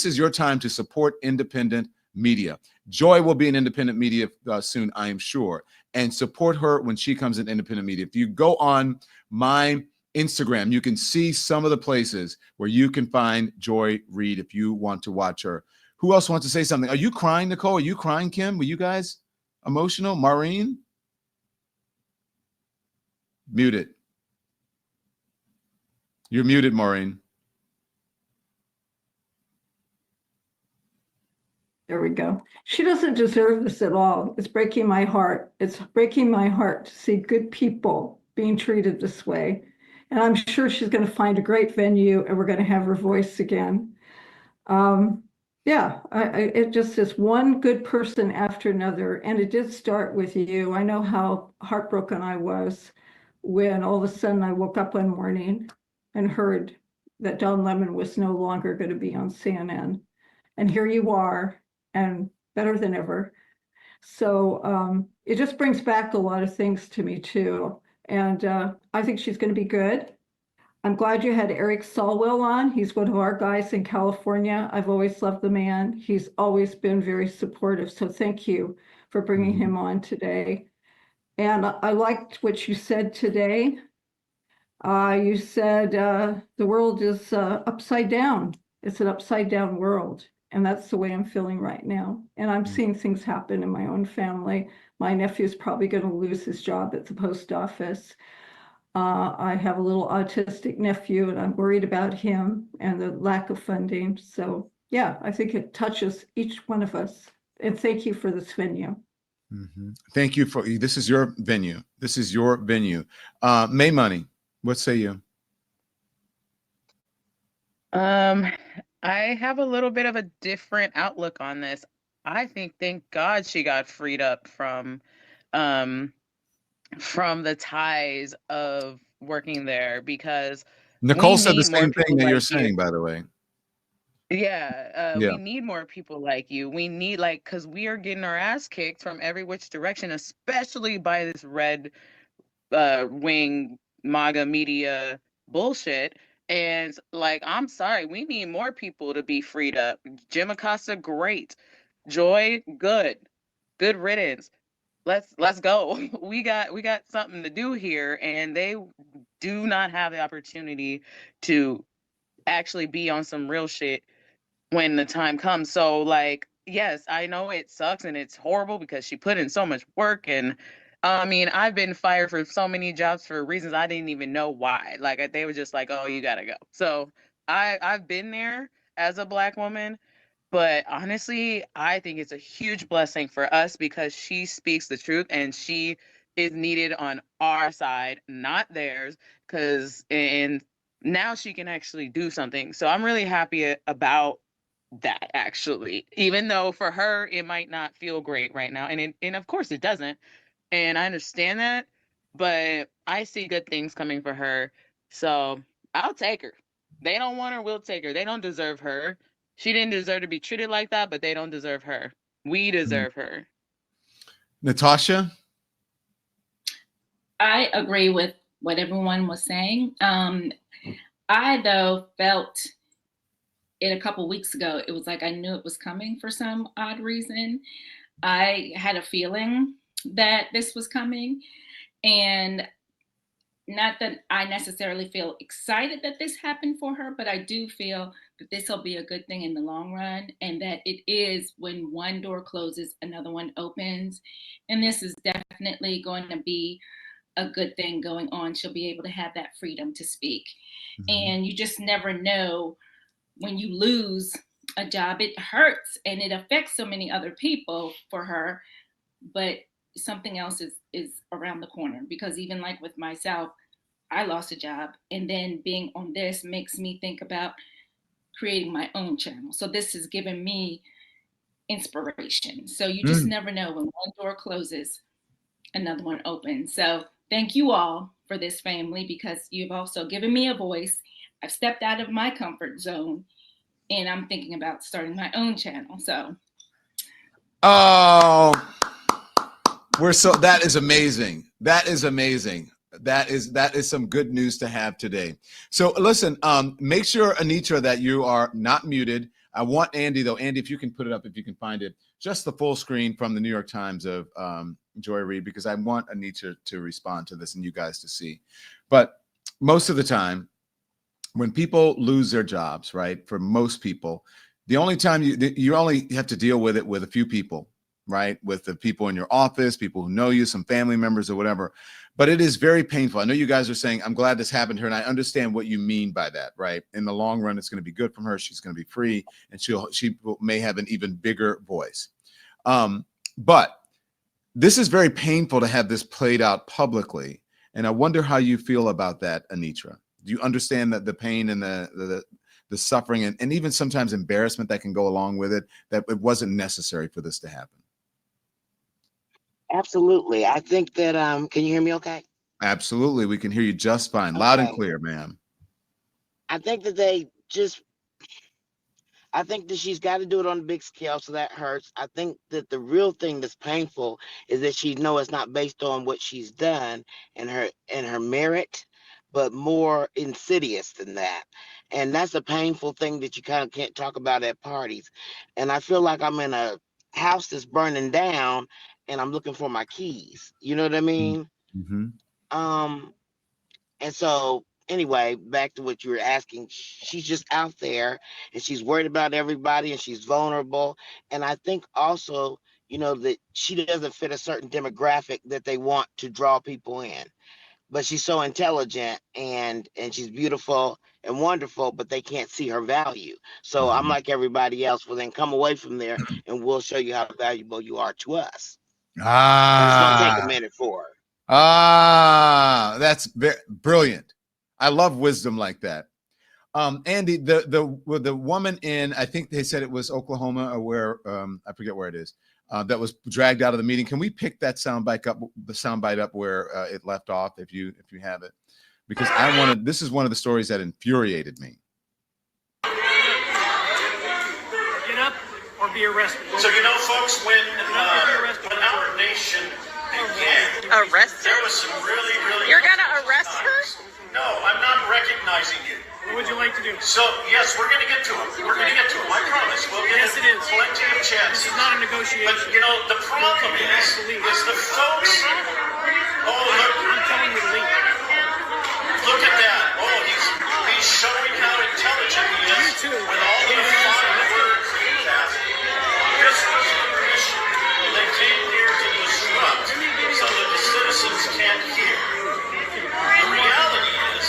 is your time to support independent media. Joy will be in independent media soon, I am sure, and support her when she comes in independent media. If you go on my Instagram, you can see some of the places where you can find Joy Reid if you want to watch her. Who else wants to say something? Are you crying, Nicole? Are you crying, Kim? Were you guys emotional? Maureen? Muted. You're muted, Maureen. There we go. She doesn't deserve this at all. It's breaking my heart. It's breaking my heart to see good people being treated this way. And I'm sure she's going to find a great venue and we're going to have her voice again. Yeah, it just is one good person after another. And it did start with you. I know how heartbroken I was when all of a sudden I woke up one morning and heard that Don Lemon was no longer going to be on CNN. And here you are, and better than ever. So it just brings back a lot of things to me too. And I think she's going to be good. I'm glad you had Eric Solwell on. He's one of our guys in California. I've always loved the man. He's always been very supportive. So thank you for bringing him on today. And I liked what you said today. You said the world is upside down. It's an upside down world. And that's the way I'm feeling right now. And I'm seeing things happen in my own family. My nephew's probably going to lose his job at the post office. I have a little autistic nephew and I'm worried about him and the lack of funding. So yeah, I think it touches each one of us. And thank you for this venue. Thank you this is your venue. This is your venue. May Money, what say you? I have a little bit of a different outlook on this. I think, thank God she got freed up from the ties of working there, because Nicole we said the need more same thing people that you're like you. saying, by the way. Yeah, Yeah. we need more people like you. We need, like, because we are getting our ass kicked from every which direction, especially by this red wing MAGA media bullshit. And like, I'm sorry, we need more people to be freed up. Jim Acosta, great. Joy, good. Good riddance. Let's go. We got something to do here, and they do not have the opportunity to actually be on some real shit when the time comes. So like, yes, I know it sucks and it's horrible because she put in so much work. And I mean, I've been fired for so many jobs for reasons I didn't even know why. Like, they were just like, oh, you gotta go. So I've been there as a Black woman, but honestly, I think it's a huge blessing for us because she speaks the truth and she is needed on our side, not theirs. And now she can actually do something. So I'm really happy about that, actually, even though for her it might not feel great right now, and of course it doesn't, and I understand that, but I see good things coming for her. So I'll take her. They don't want her, we'll take her. They don't deserve her. She didn't deserve to be treated like that, but they don't deserve her. We deserve her. Natasha? I agree with what everyone was saying. I, though, felt it a couple weeks ago. It was like I knew it was coming for some odd reason. I had a feeling that this was coming. And not that I necessarily feel excited that this happened for her, but I do feel that this will be a good thing in the long run, and that it is, when one door closes, another one opens. And this is definitely going to be a good thing going on. She'll be able to have that freedom to speak. And you just never know, when you lose a job, it hurts and it affects so many other people for her, but something else is around the corner. Because even like with myself, I lost a job, and then being on this makes me think about creating my own channel. So this has given me inspiration. So you just never know, when one door closes, another one open. So thank you all for this family, because you've also given me a voice. I've stepped out of my comfort zone, and I'm thinking about starting my own channel. So. Oh, that is amazing. That is amazing. That is some good news to have today. So listen, make sure, Anitra, that you are not muted. I want Andy, though. Andy, if you can put it up, if you can find it, just the full screen from the New York Times of Joy Reid, because I want Anitra to respond to this and you guys to see. But most of the time, when people lose their jobs, right, for most people, the only time you only have to deal with it with a few people, right, with the people in your office, people who know you, some family members or whatever. But it is very painful. I know you guys are saying, I'm glad this happened to her, and I understand what you mean by that, right? In the long run, it's going to be good for her. She's going to be free, and she may have an even bigger voice. But this is very painful to have this played out publicly, and I wonder how you feel about that, Anitra. Do you understand that the pain and the suffering and even sometimes embarrassment that can go along with it, that it wasn't necessary for this to happen? Absolutely. I think that, can you hear me okay? Absolutely. We can hear you just fine. Loud and clear, ma'am. I think that I think that she's got to do it on a big scale, so that hurts. I think that the real thing that's painful is that she knows it's not based on what she's done and her merit, but more insidious than that. And that's a painful thing that you kind of can't talk about at parties. And I feel like I'm in a house that's burning down and I'm looking for my keys. You know what I mean? Mm-hmm. And so anyway, back to what you were asking, she's just out there and she's worried about everybody and she's vulnerable. And I think also, that she doesn't fit a certain demographic that they want to draw people in. But she's so intelligent and she's beautiful and wonderful, but they can't see her value. So I'm like everybody else. Well, then come away from there and we'll show you how valuable you are to us. And it's going to take a minute for her. That's brilliant. I love wisdom like that. Andy, the woman in, I think they said it was Oklahoma or where, I forget where it is, that was dragged out of the meeting. Can we pick that soundbite up where it left off, if you have it? Because this is one of the stories that infuriated me. Get up or be arrested. So, folks, when our nation began, there was some really You're gonna arrest her? No, I'm not recognizing you. What would you like to do? So, yes, we're going to get to him. We're going to get to him. I promise. We'll get plenty of chances. This is not a negotiation. But, the problem is the folks. Oh, look. I'm telling you to leave. Look at that. Oh, he's showing how intelligent he is with all the fine words he has. This was the issue. They came here to disrupt so that the citizens can't hear. The reality is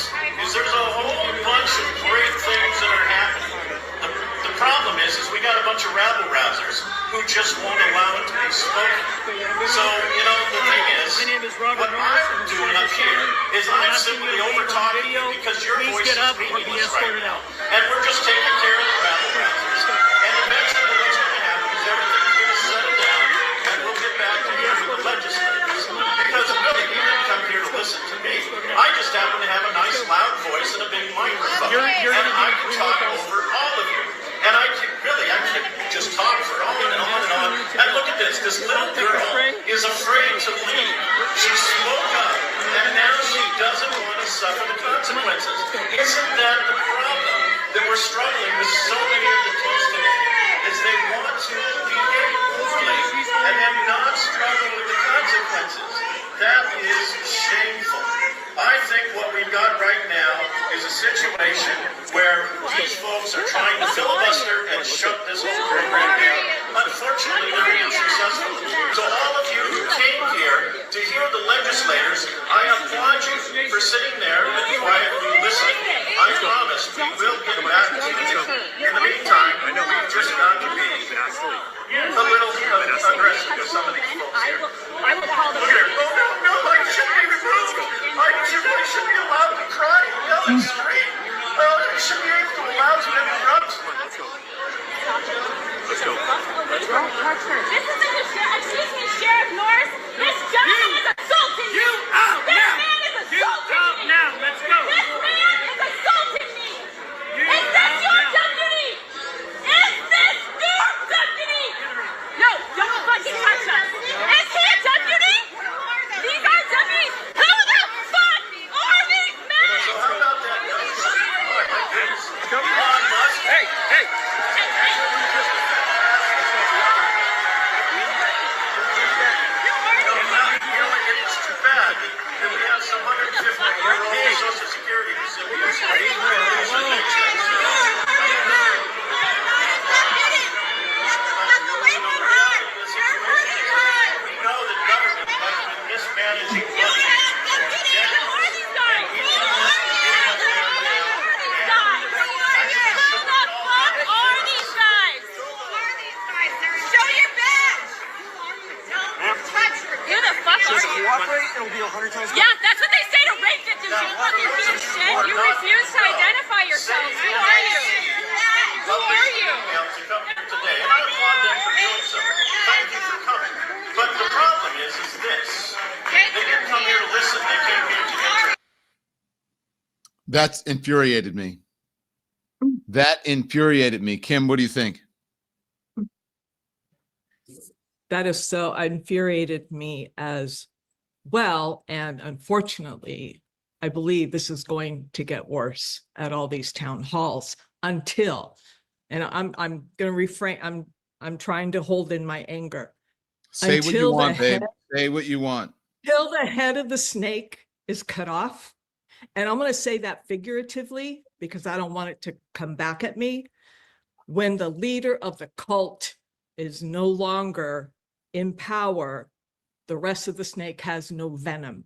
there's a whole bunch of great things that are happening. The problem is we got a bunch of rabble-rousers who just won't allow it to be spoken. So, the thing is, what I'm doing up here is I'm simply over-talking you because your voice is meaningless right now. And we're just taking care of the rabble-rousers. And eventually what's going to happen is everything's going to settle down and we'll get back to hearing the legislators. Because really, you didn't come here to listen to me. I just happen to have a nice loud voice and a big microphone. And I can talk over all of you. And I can just talk for on and on and on. And look at this. This little girl is afraid to leave. She spoke up, and now she doesn't want to suffer the consequences. Isn't that the problem that we're struggling with so many of the kids today? Is they want to behave poorly and then not struggle with the consequences. That is shameful. I think what we've got right now is a situation where these folks are trying to filibuster and shut this whole program down. Unfortunately, they're being successful. So all of you who came here to hear the legislators, I applaud you for sitting there and quietly listening. I promise we will get back to you. In the meantime, we've just got to be a little aggressive with some of these folks here. I will call the. Look at her. Oh, no, I shouldn't be removed. I shouldn't be allowed to cry and yell and scream. I should be allowed to interrupt. Let's go. This isn't the sheriff. Excuse me, Sheriff Norris. This gentleman is a cooperate, it'll be 100 times better. Yeah, that's what they say to rape victims, you fucking piece of shit. You refuse to identify yourselves. Who are you? Who are you? To come here today, and I applaud them for doing so. Thank you for coming. But the problem is this. They didn't come here to listen. They came here to interview. That's infuriated me. That infuriated me. Kim, what do you think? That is so infuriated me as well. And unfortunately, I believe this is going to get worse at all these town halls until, and I'm going to refrain. I'm trying to hold in my anger. Say what you want, babe. Say what you want. Till the head of the snake is cut off. And I'm going to say that figuratively because I don't want it to come back at me. When the leader of the cult is no longer in power, the rest of the snake has no venom.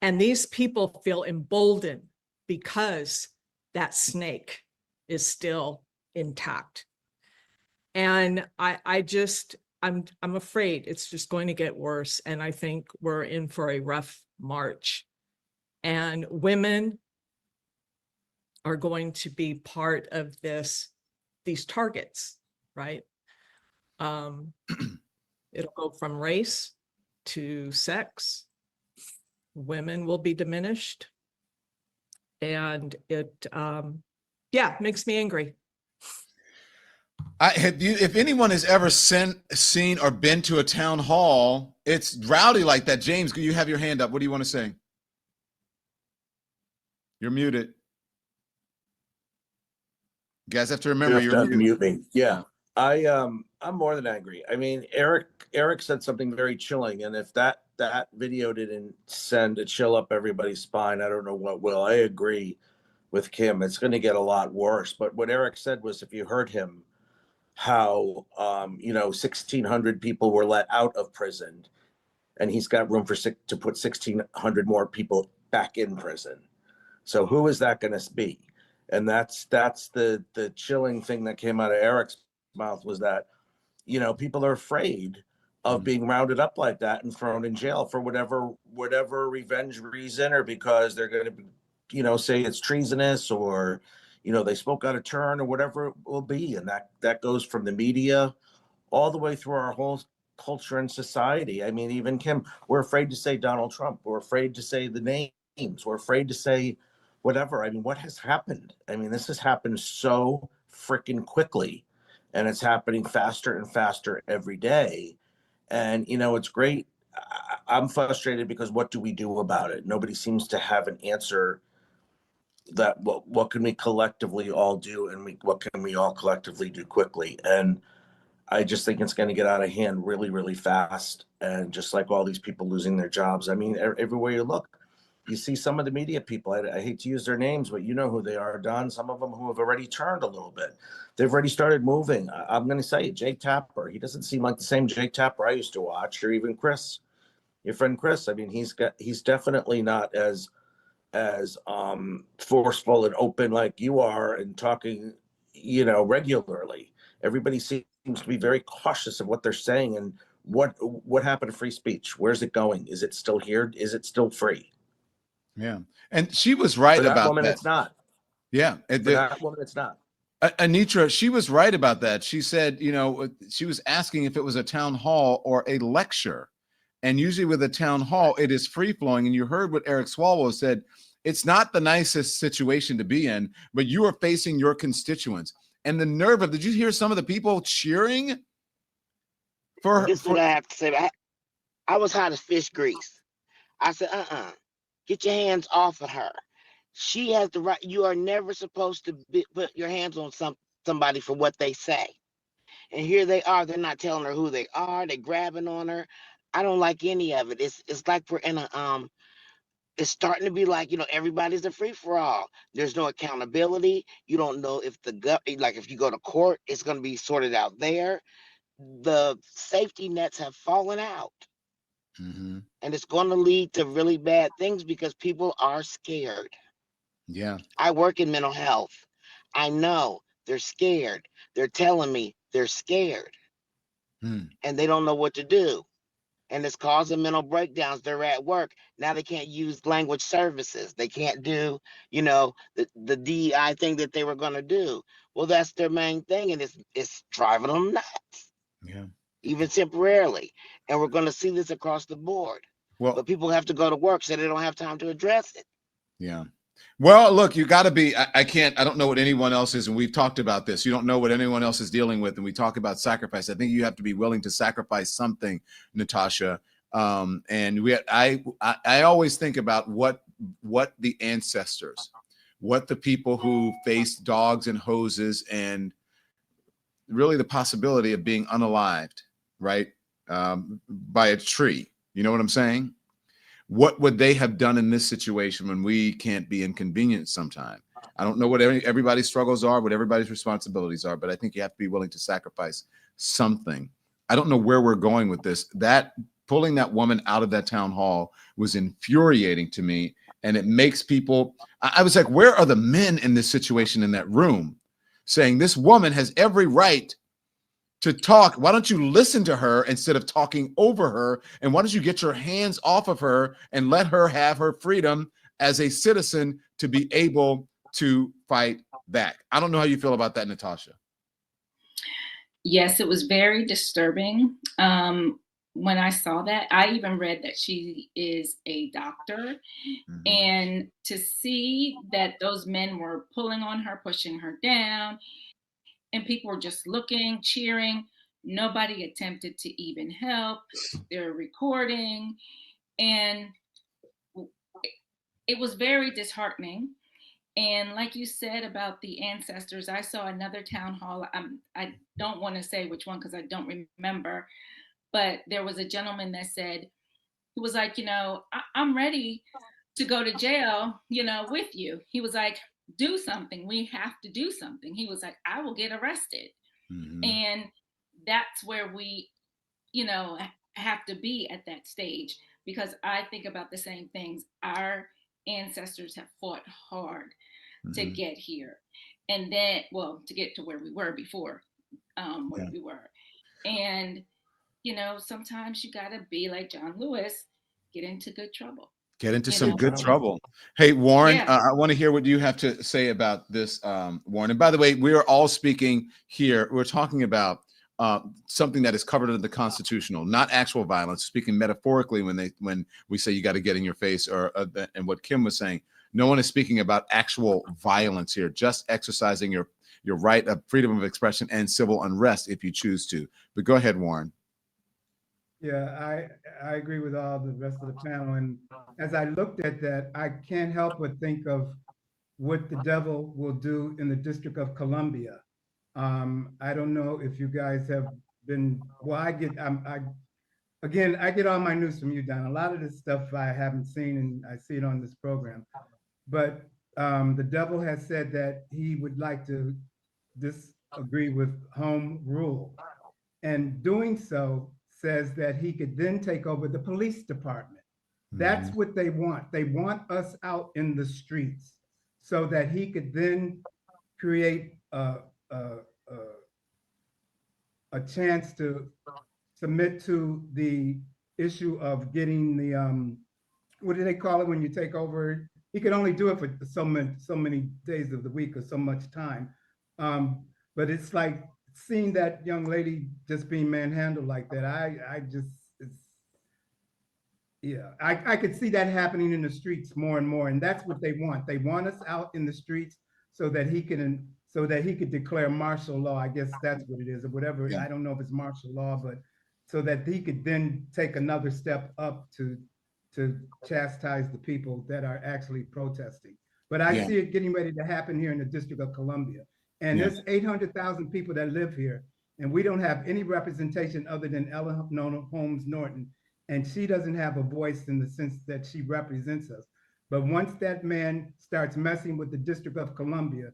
And these people feel emboldened because that snake is still intact. And I'm afraid it's just going to get worse. And I think we're in for a rough March. And women are going to be part of these targets, right? It'll go from race to sex. Women will be diminished. And it, makes me angry. If anyone has ever seen or been to a town hall, it's rowdy like that. James, you have your hand up. What do you want to say? You're muted. You guys have to remember You have to unmute me. Yeah. I'm more than angry. I mean, Eric said something very chilling, and if that video didn't send a chill up everybody's spine, I don't know what will. I agree with Kim. It's going to get a lot worse. But what Eric said was, if you heard him, how 1,600 people were let out of prison, and he's got room to put 1,600 more people back in prison. So who is that going to be? And that's the chilling thing that came out of Eric's mouth, was that, people are afraid of being rounded up like that and thrown in jail for whatever revenge reason, or because they're going to, say it's treasonous, or, they spoke out of turn, or whatever it will be. And that goes from the media all the way through our whole culture and society. I mean, even Kim, we're afraid to say Donald Trump. We're afraid to say the names. We're afraid to say whatever. I mean, what has happened? I mean, this has happened so freaking quickly, and it's happening faster and faster every day. And, it's great. I'm frustrated because what do we do about it? Nobody seems to have an answer. That what can we collectively all do, and what can we all collectively do quickly? And I just think it's going to get out of hand really, really fast. And just like all these people losing their jobs, I mean, everywhere you look, you see some of the media people. I hate to use their names, but you know who they are, Don. Some of them who have already turned a little bit. They've already started moving. I'm going to say it, Jake Tapper. He doesn't seem like the same Jake Tapper I used to watch, or even Chris, your friend Chris. I mean, he's definitely not as forceful and open like you are, and talking, regularly. Everybody seems to be very cautious of what they're saying. And what happened to free speech? Where's it going? Is it still here? Is it still free? Yeah. And she was right For that about woman, that. it's not. Yeah. For that woman, it's not. Anitra, she was right about that. She said, she was asking if it was a town hall or a lecture. And usually with a town hall, it is free flowing. And you heard what Eric Swalwell said. It's not the nicest situation to be in, but you are facing your constituents. And the nerve of, did you hear some of the people cheering for her? This is what I have to say. I was hot as fish grease. I said, get your hands off of her. She has the right. You are never supposed to put your hands on somebody for what they say. And here they are. They're not telling her who they are. They're grabbing on her. I don't like any of it. It's like we're in a it's starting to be like, everybody's a free for all. There's no accountability. You don't know if if you go to court, it's going to be sorted out there. The safety nets have fallen out. Mm-hmm. And it's going to lead to really bad things because people are scared. Yeah. I work in mental health. I know they're scared. They're telling me they're scared. And they don't know what to do. and it's causing mental breakdowns. They're at work. Now they can't use language services. They can't do, the DEI thing that they were going to do. Well, that's their main thing, and it's driving them nuts, Yeah. even temporarily. And we're going to see this across the board. Well, but people have to go to work, so they don't have time to address it. yeah. Well, look, you got to be, I don't know what anyone else is. And we've talked about this. You don't know what anyone else is dealing with. And we talk about sacrifice. I think you have to be willing to sacrifice something, Natasha. And I always think about what the ancestors, what the people who faced dogs and hoses and really the possibility of being unalived, right? By a tree. You know what I'm saying? What would they have done in this situation when we can't be inconvenienced sometime? I don't know what everybody's struggles are, what everybody's responsibilities are, but I think you have to be willing to sacrifice something. I don't know where we're going with this. That pulling that woman out of that town hall was infuriating to me. And it makes people, I was like, where are the men in this situation in that room saying this woman has every right to talk? Why don't you listen to her instead of talking over her? And why don't you get your hands off of her and let her have her freedom as a citizen to be able to fight back? I don't know how you feel about that, Natasha. Yes, it was very disturbing. When I saw that, I even read that she is a doctor. Mm-hmm. And to see that those men were pulling on her, pushing her down, and people were just looking, cheering. Nobody attempted to even help. They're recording. And it was very disheartening. And like you said about the ancestors, I saw another town hall. I don't want to say which one because I don't remember. But there was a gentleman that said, he was like, I'm ready to go to jail, with you. He was like, do something. We have to do something. He was like, I will get arrested. Mm-hmm. And that's where we, have to be at that stage, because I think about the same things. Our ancestors have fought hard to get here. And then, to get to where we were before, we were. And, sometimes you got to be like John Lewis, get into good trouble. Get into some good trouble. Hey, Warren, I want to hear what you have to say about this, Warren. And by the way, we are all speaking here. We're talking about something that is covered under the constitutional, not actual violence, speaking metaphorically when we say you got to get in your face, and what Kim was saying. No one is speaking about actual violence here, just exercising your right of freedom of expression and civil unrest if you choose to. But go ahead, Warren. Yeah, I agree with all the rest of the panel. And as I looked at that, I can't help but think of what the devil will do in the District of Columbia. I don't know if you guys have been, I get all my news from you, Don. A lot of this stuff I haven't seen, and I see it on this program. But the devil has said that he would like to disagree with home rule. And doing so says that he could then take over the police department. That's what they want. They want us out in the streets so that he could then create a chance to submit to the issue of getting the, what do they call it when you take over? He could only do it for so many days of the week or so much time. But it's like seeing that young lady just being manhandled like that, I could see that happening in the streets more and more, and that's what they want. They want us out in the streets so that he could declare martial law. I guess that's what it is, or whatever. Yeah. I don't know if it's martial law, but so that he could then take another step up to chastise the people that are actually protesting. But I see it getting ready to happen here in the District of Columbia. And there's 800,000 people that live here, and we don't have any representation other than Eleanor Holmes Norton. And she doesn't have a voice in the sense that she represents us. But once that man starts messing with the District of Columbia,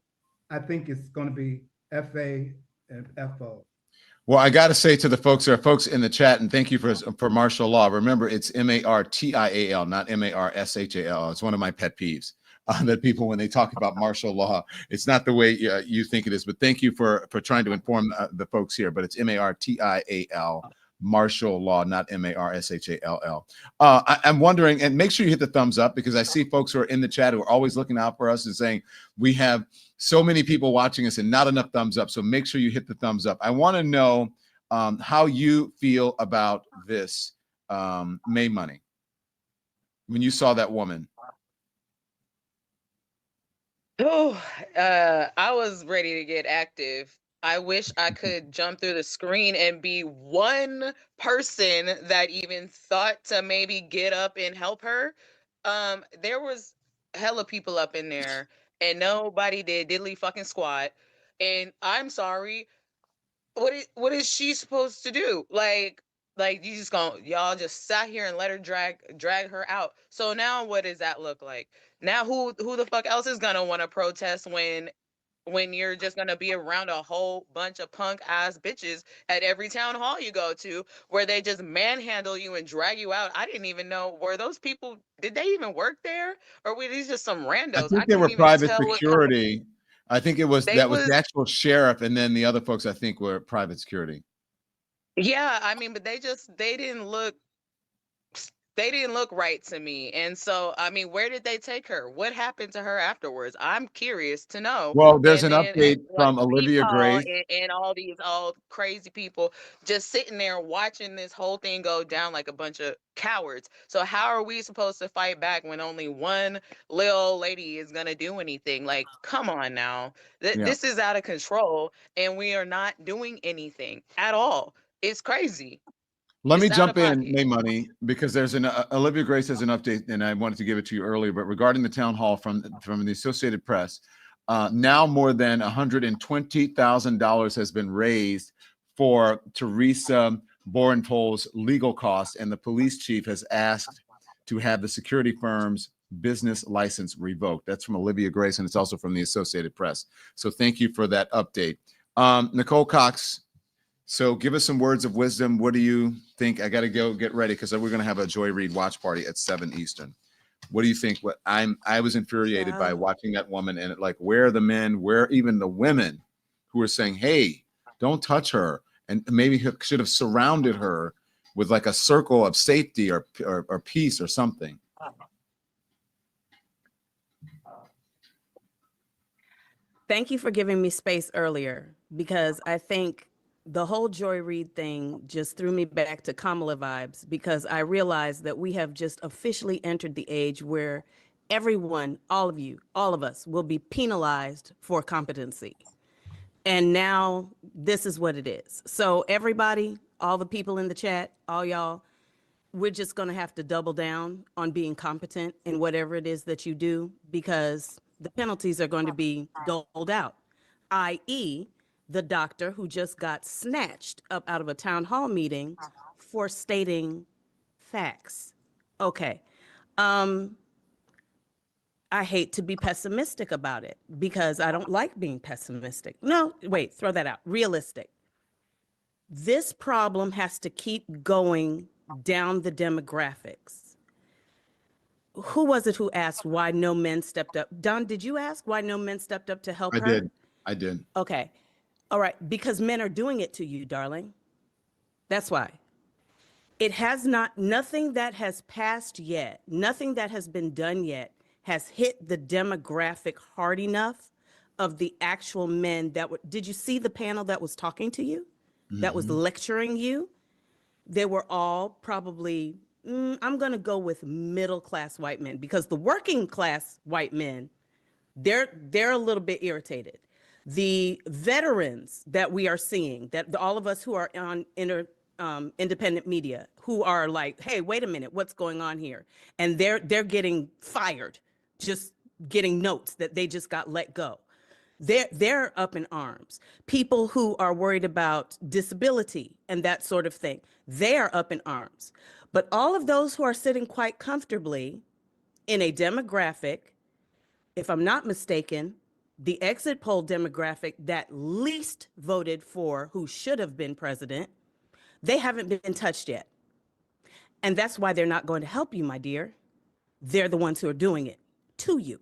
I think it's going to be FA and FO. Well, I got to say to the folks, there are folks in the chat, and thank you for martial law. Remember, it's MARTIAL, not MARSHAL. It's one of my pet peeves. That people, when they talk about martial law, it's not the way you think it is. But thank you for trying to inform the folks here. But it's MARTIAL, martial law, not MARSHALL. I'm wondering, and make sure you hit the thumbs up, because I see folks who are in the chat who are always looking out for us and saying we have so many people watching us and not enough thumbs up. So make sure you hit the thumbs up. I want to know how you feel about this, May Money, when you saw that woman. Oh, I was ready to get active. I wish I could jump through the screen and be one person that even thought to maybe get up and help her. There was hella people up in there, and nobody did diddly fucking squat. And I'm sorry, what is she supposed to do? Like you just y'all just sat here and let her drag her out. So now what does that look like? Now who the fuck else is gonna want to protest when you're just gonna be around a whole bunch of punk ass bitches at every town hall you go to, where they just manhandle you and drag you out? I didn't even know, were those people, did they even work there, or were these just some I randos? think I they couldn't were even private tell what security. I think it was, they that was was. the actual sheriff, and then the other folks I think were private security. Yeah, I mean, but they didn't look right to me. And so, I mean, where did they take her? What happened to her afterwards? I'm curious to know. Well, there's And an then update like from Olivia Paul Grace. and all these old crazy people just sitting there watching this whole thing go down like a bunch of cowards. So how are we supposed to fight back when only one little lady is gonna do anything? Like, come on now. Yeah. This is out of control, and we are not doing anything at all. It's crazy. Let me It's out of jump in, pocket. May Money, because there's an Olivia Grace has an update, and I wanted to give it to you earlier. But regarding the town hall from the Associated Press, now more than $120,000 has been raised for Teresa Borentole's legal costs, and the police chief has asked to have the security firm's business license revoked. That's from Olivia Grace, and it's also from the Associated Press. So thank you for that update. Nicole Cox, so give us some words of wisdom. What do you think? I got to go get ready because we're going to have a Joy Reid watch party at 7 Eastern. What do you think? I was infuriated by watching that woman, and like, where are the men, where even the women who are saying, hey, don't touch her, and maybe should have surrounded her with like a circle of safety or peace or something. Thank you for giving me space earlier, because I think the whole Joy Reid thing just threw me back to Kamala vibes, because I realized that we have just officially entered the age where everyone, all of you, all of us will be penalized for competency. And now this is what it is. So everybody, all the people in the chat, all y'all, we're just going to have to double down on being competent in whatever it is that you do, because the penalties are going to be doled out, i.e., the doctor who just got snatched up out of a town hall meeting for stating facts. Okay. I hate to be pessimistic about it, because I don't like being pessimistic. No, wait, throw that out. Realistic. This problem has to keep going down the demographics. Who was it who asked why no men stepped up? Don, did you ask why no men stepped up to help her? I did. Okay. All right. Because men are doing it to you, darling. That's why. It has not, nothing that has passed yet, nothing that has been done yet has hit the demographic hard enough of the actual men that were, did you see the panel that was talking to you? That was lecturing you? They were all probably, I'm going to go with middle-class white men, because the working class white men, they're a little bit irritated. The veterans that we are seeing, that all of us who are on independent media, who are like, hey, wait a minute, what's going on here? And they're getting fired, just getting notes that they just got let go. They're up in arms. People who are worried about disability and that sort of thing, they are up in arms. But all of those who are sitting quite comfortably in a demographic, if I'm not mistaken, the exit poll demographic that least voted for who should have been president, they haven't been touched yet. And that's why they're not going to help you, my dear. They're the ones who are doing it to you.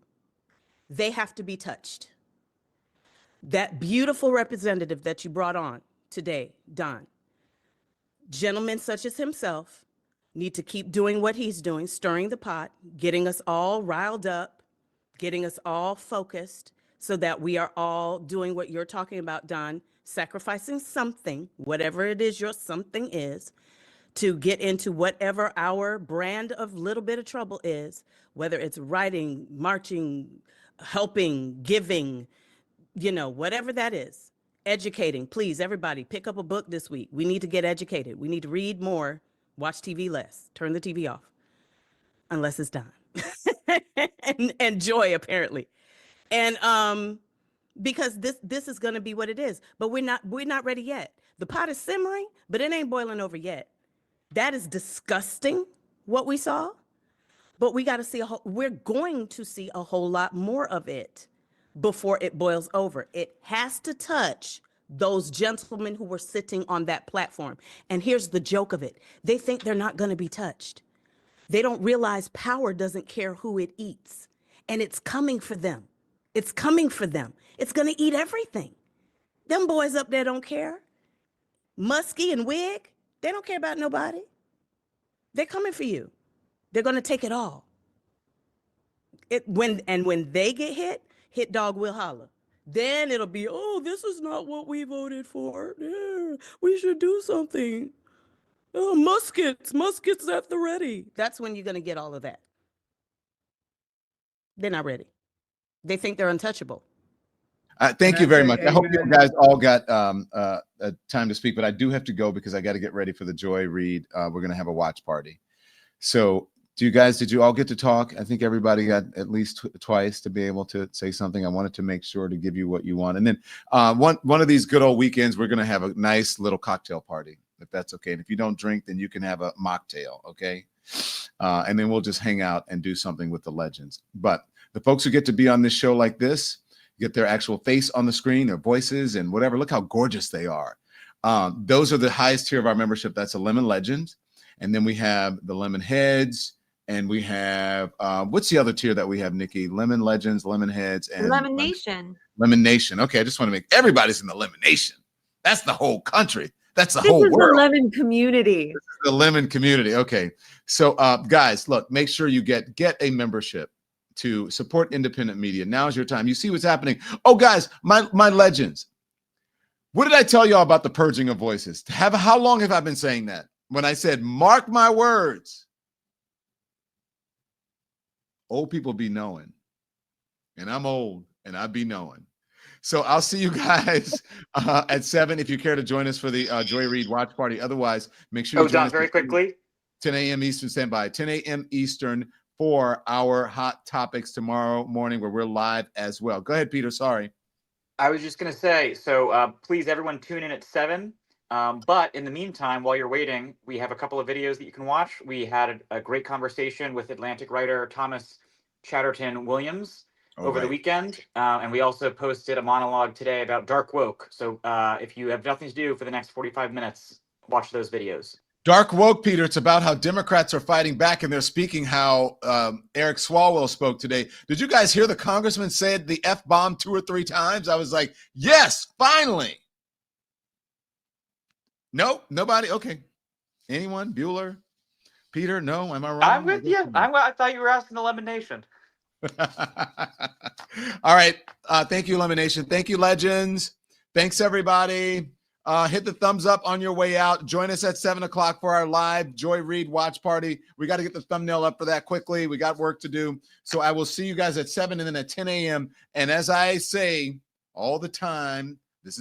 They have to be touched. That beautiful representative that you brought on today, Don, Gentlemen such as himself need to keep doing what he's doing, stirring the pot, getting us all riled up, getting us all focused so that we are all doing what you're talking about, Don, sacrificing something, whatever it is your something is, to get into whatever our brand of little bit of trouble is, whether it's writing, marching, helping, giving, whatever that is. Educating. Please, everybody, pick up a book this week. We need to get educated. We need to read more, watch TV less, turn the TV off, unless it's Don. and Joy, apparently. And because this is going to be what it is. But we're not ready yet. The pot is simmering, but it ain't boiling over yet. That is disgusting, what we saw. But we got to see we're going to see a whole lot more of it before it boils over. It has to touch those gentlemen who were sitting on that platform. And here's the joke of it. They think they're not going to be touched. They don't realize power doesn't care who it eats. And it's coming for them. It's coming for them. It's going to eat everything. Them boys up there don't care. Muskie and Wig, they don't care about nobody. They're coming for you. They're going to take it all. When they get hit dog will holler. Then it'll be, oh, this is not what we voted for. Yeah, we should do something. Oh, muskets at the ready. That's when you're going to get all of that. They're not ready. They think they're untouchable. Thank you very much. I hope you guys all got time to speak, but I do have to go because I got to get ready for the Joy Reid. We're going to have a watch party. So did you all get to talk? I think everybody got at least twice to be able to say something. I wanted to make sure to give you what you want. And then one of these good old weekends, we're going to have a nice little cocktail party, if that's okay. And if you don't drink, then you can have a mocktail, okay? And then we'll just hang out and do something with the legends. But the folks who get to be on this show like this, get their actual face on the screen, their voices and whatever. Look how gorgeous they are. Those are the highest tier of our membership. That's a Lemon Legend. And then we have the Lemon Heads. And we have, what's the other tier that we have, Nikki? Lemon Legends, Lemon Heads, and Lemon Nation. Lemon Nation. Okay, I just want to make everybody's in the Lemon Nation. That's the whole country. That's the whole world. This is the lemon community. This is the lemon community. Okay. So guys, look, make sure you get a membership to support independent media. Now's your time. You see what's happening. Oh, guys, my legends. What did I tell y'all about the purging of voices? How long have I been saying that? When I said, mark my words. Old people be knowing. And I'm old and I be knowing. So I'll see you guys at 7 if you care to join us for the Joy Reid watch party. Otherwise, make sure you join us very quickly. 10 a.m. Eastern, stand by. 10 a.m. Eastern for our hot topics tomorrow morning where we're live as well. Go ahead, Peter. Sorry. I was just going to say, so please, everyone tune in at 7. But in the meantime, while you're waiting, we have a couple of videos that you can watch. We had a great conversation with Atlantic writer Thomas Chatterton Williams over the weekend. And we also posted a monologue today about dark woke. So if you have nothing to do for the next 45 minutes, watch those videos. Dark woke, Peter. It's about how Democrats are fighting back, and they're speaking how Eric Swalwell spoke today. Did you guys hear the congressman said the F-bomb 2 or 3 times? I was like, yes, finally. Nope, nobody. Okay. Anyone? Bueller? Peter? No? Am I wrong? I'm with you. I thought you were asking the Lemon Nation. All right. Thank you, Lemon Nation. Thank you, legends. Thanks, everybody. Hit the thumbs up on your way out. Join us at 7 o'clock for our live Joy Reid watch party. We got to get the thumbnail up for that quickly. We got work to do. So I will see you guys at 7 and then at 10 a.m. And as I say all the time, this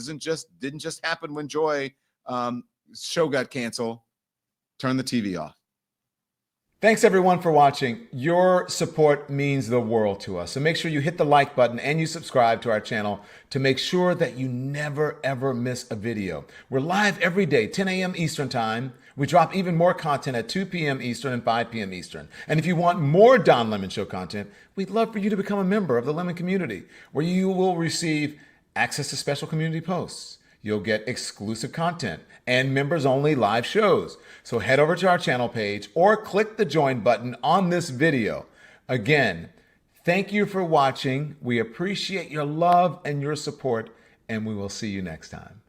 didn't just happen when Joy show got canceled. Turn the TV off. Thanks everyone for watching. Your support means the world to us. So make sure you hit the like button and you subscribe to our channel to make sure that you never ever miss a video. We're live every day, 10 a.m. Eastern time. We drop even more content at 2 p.m. Eastern and 5 p.m. Eastern. And if you want more Don Lemon Show content, we'd love for you to become a member of the Lemon community, where you will receive access to special community posts. You'll get exclusive content and members-only live shows. So head over to our channel page or click the join button on this video. Again, thank you for watching. We appreciate your love and your support, and we will see you next time.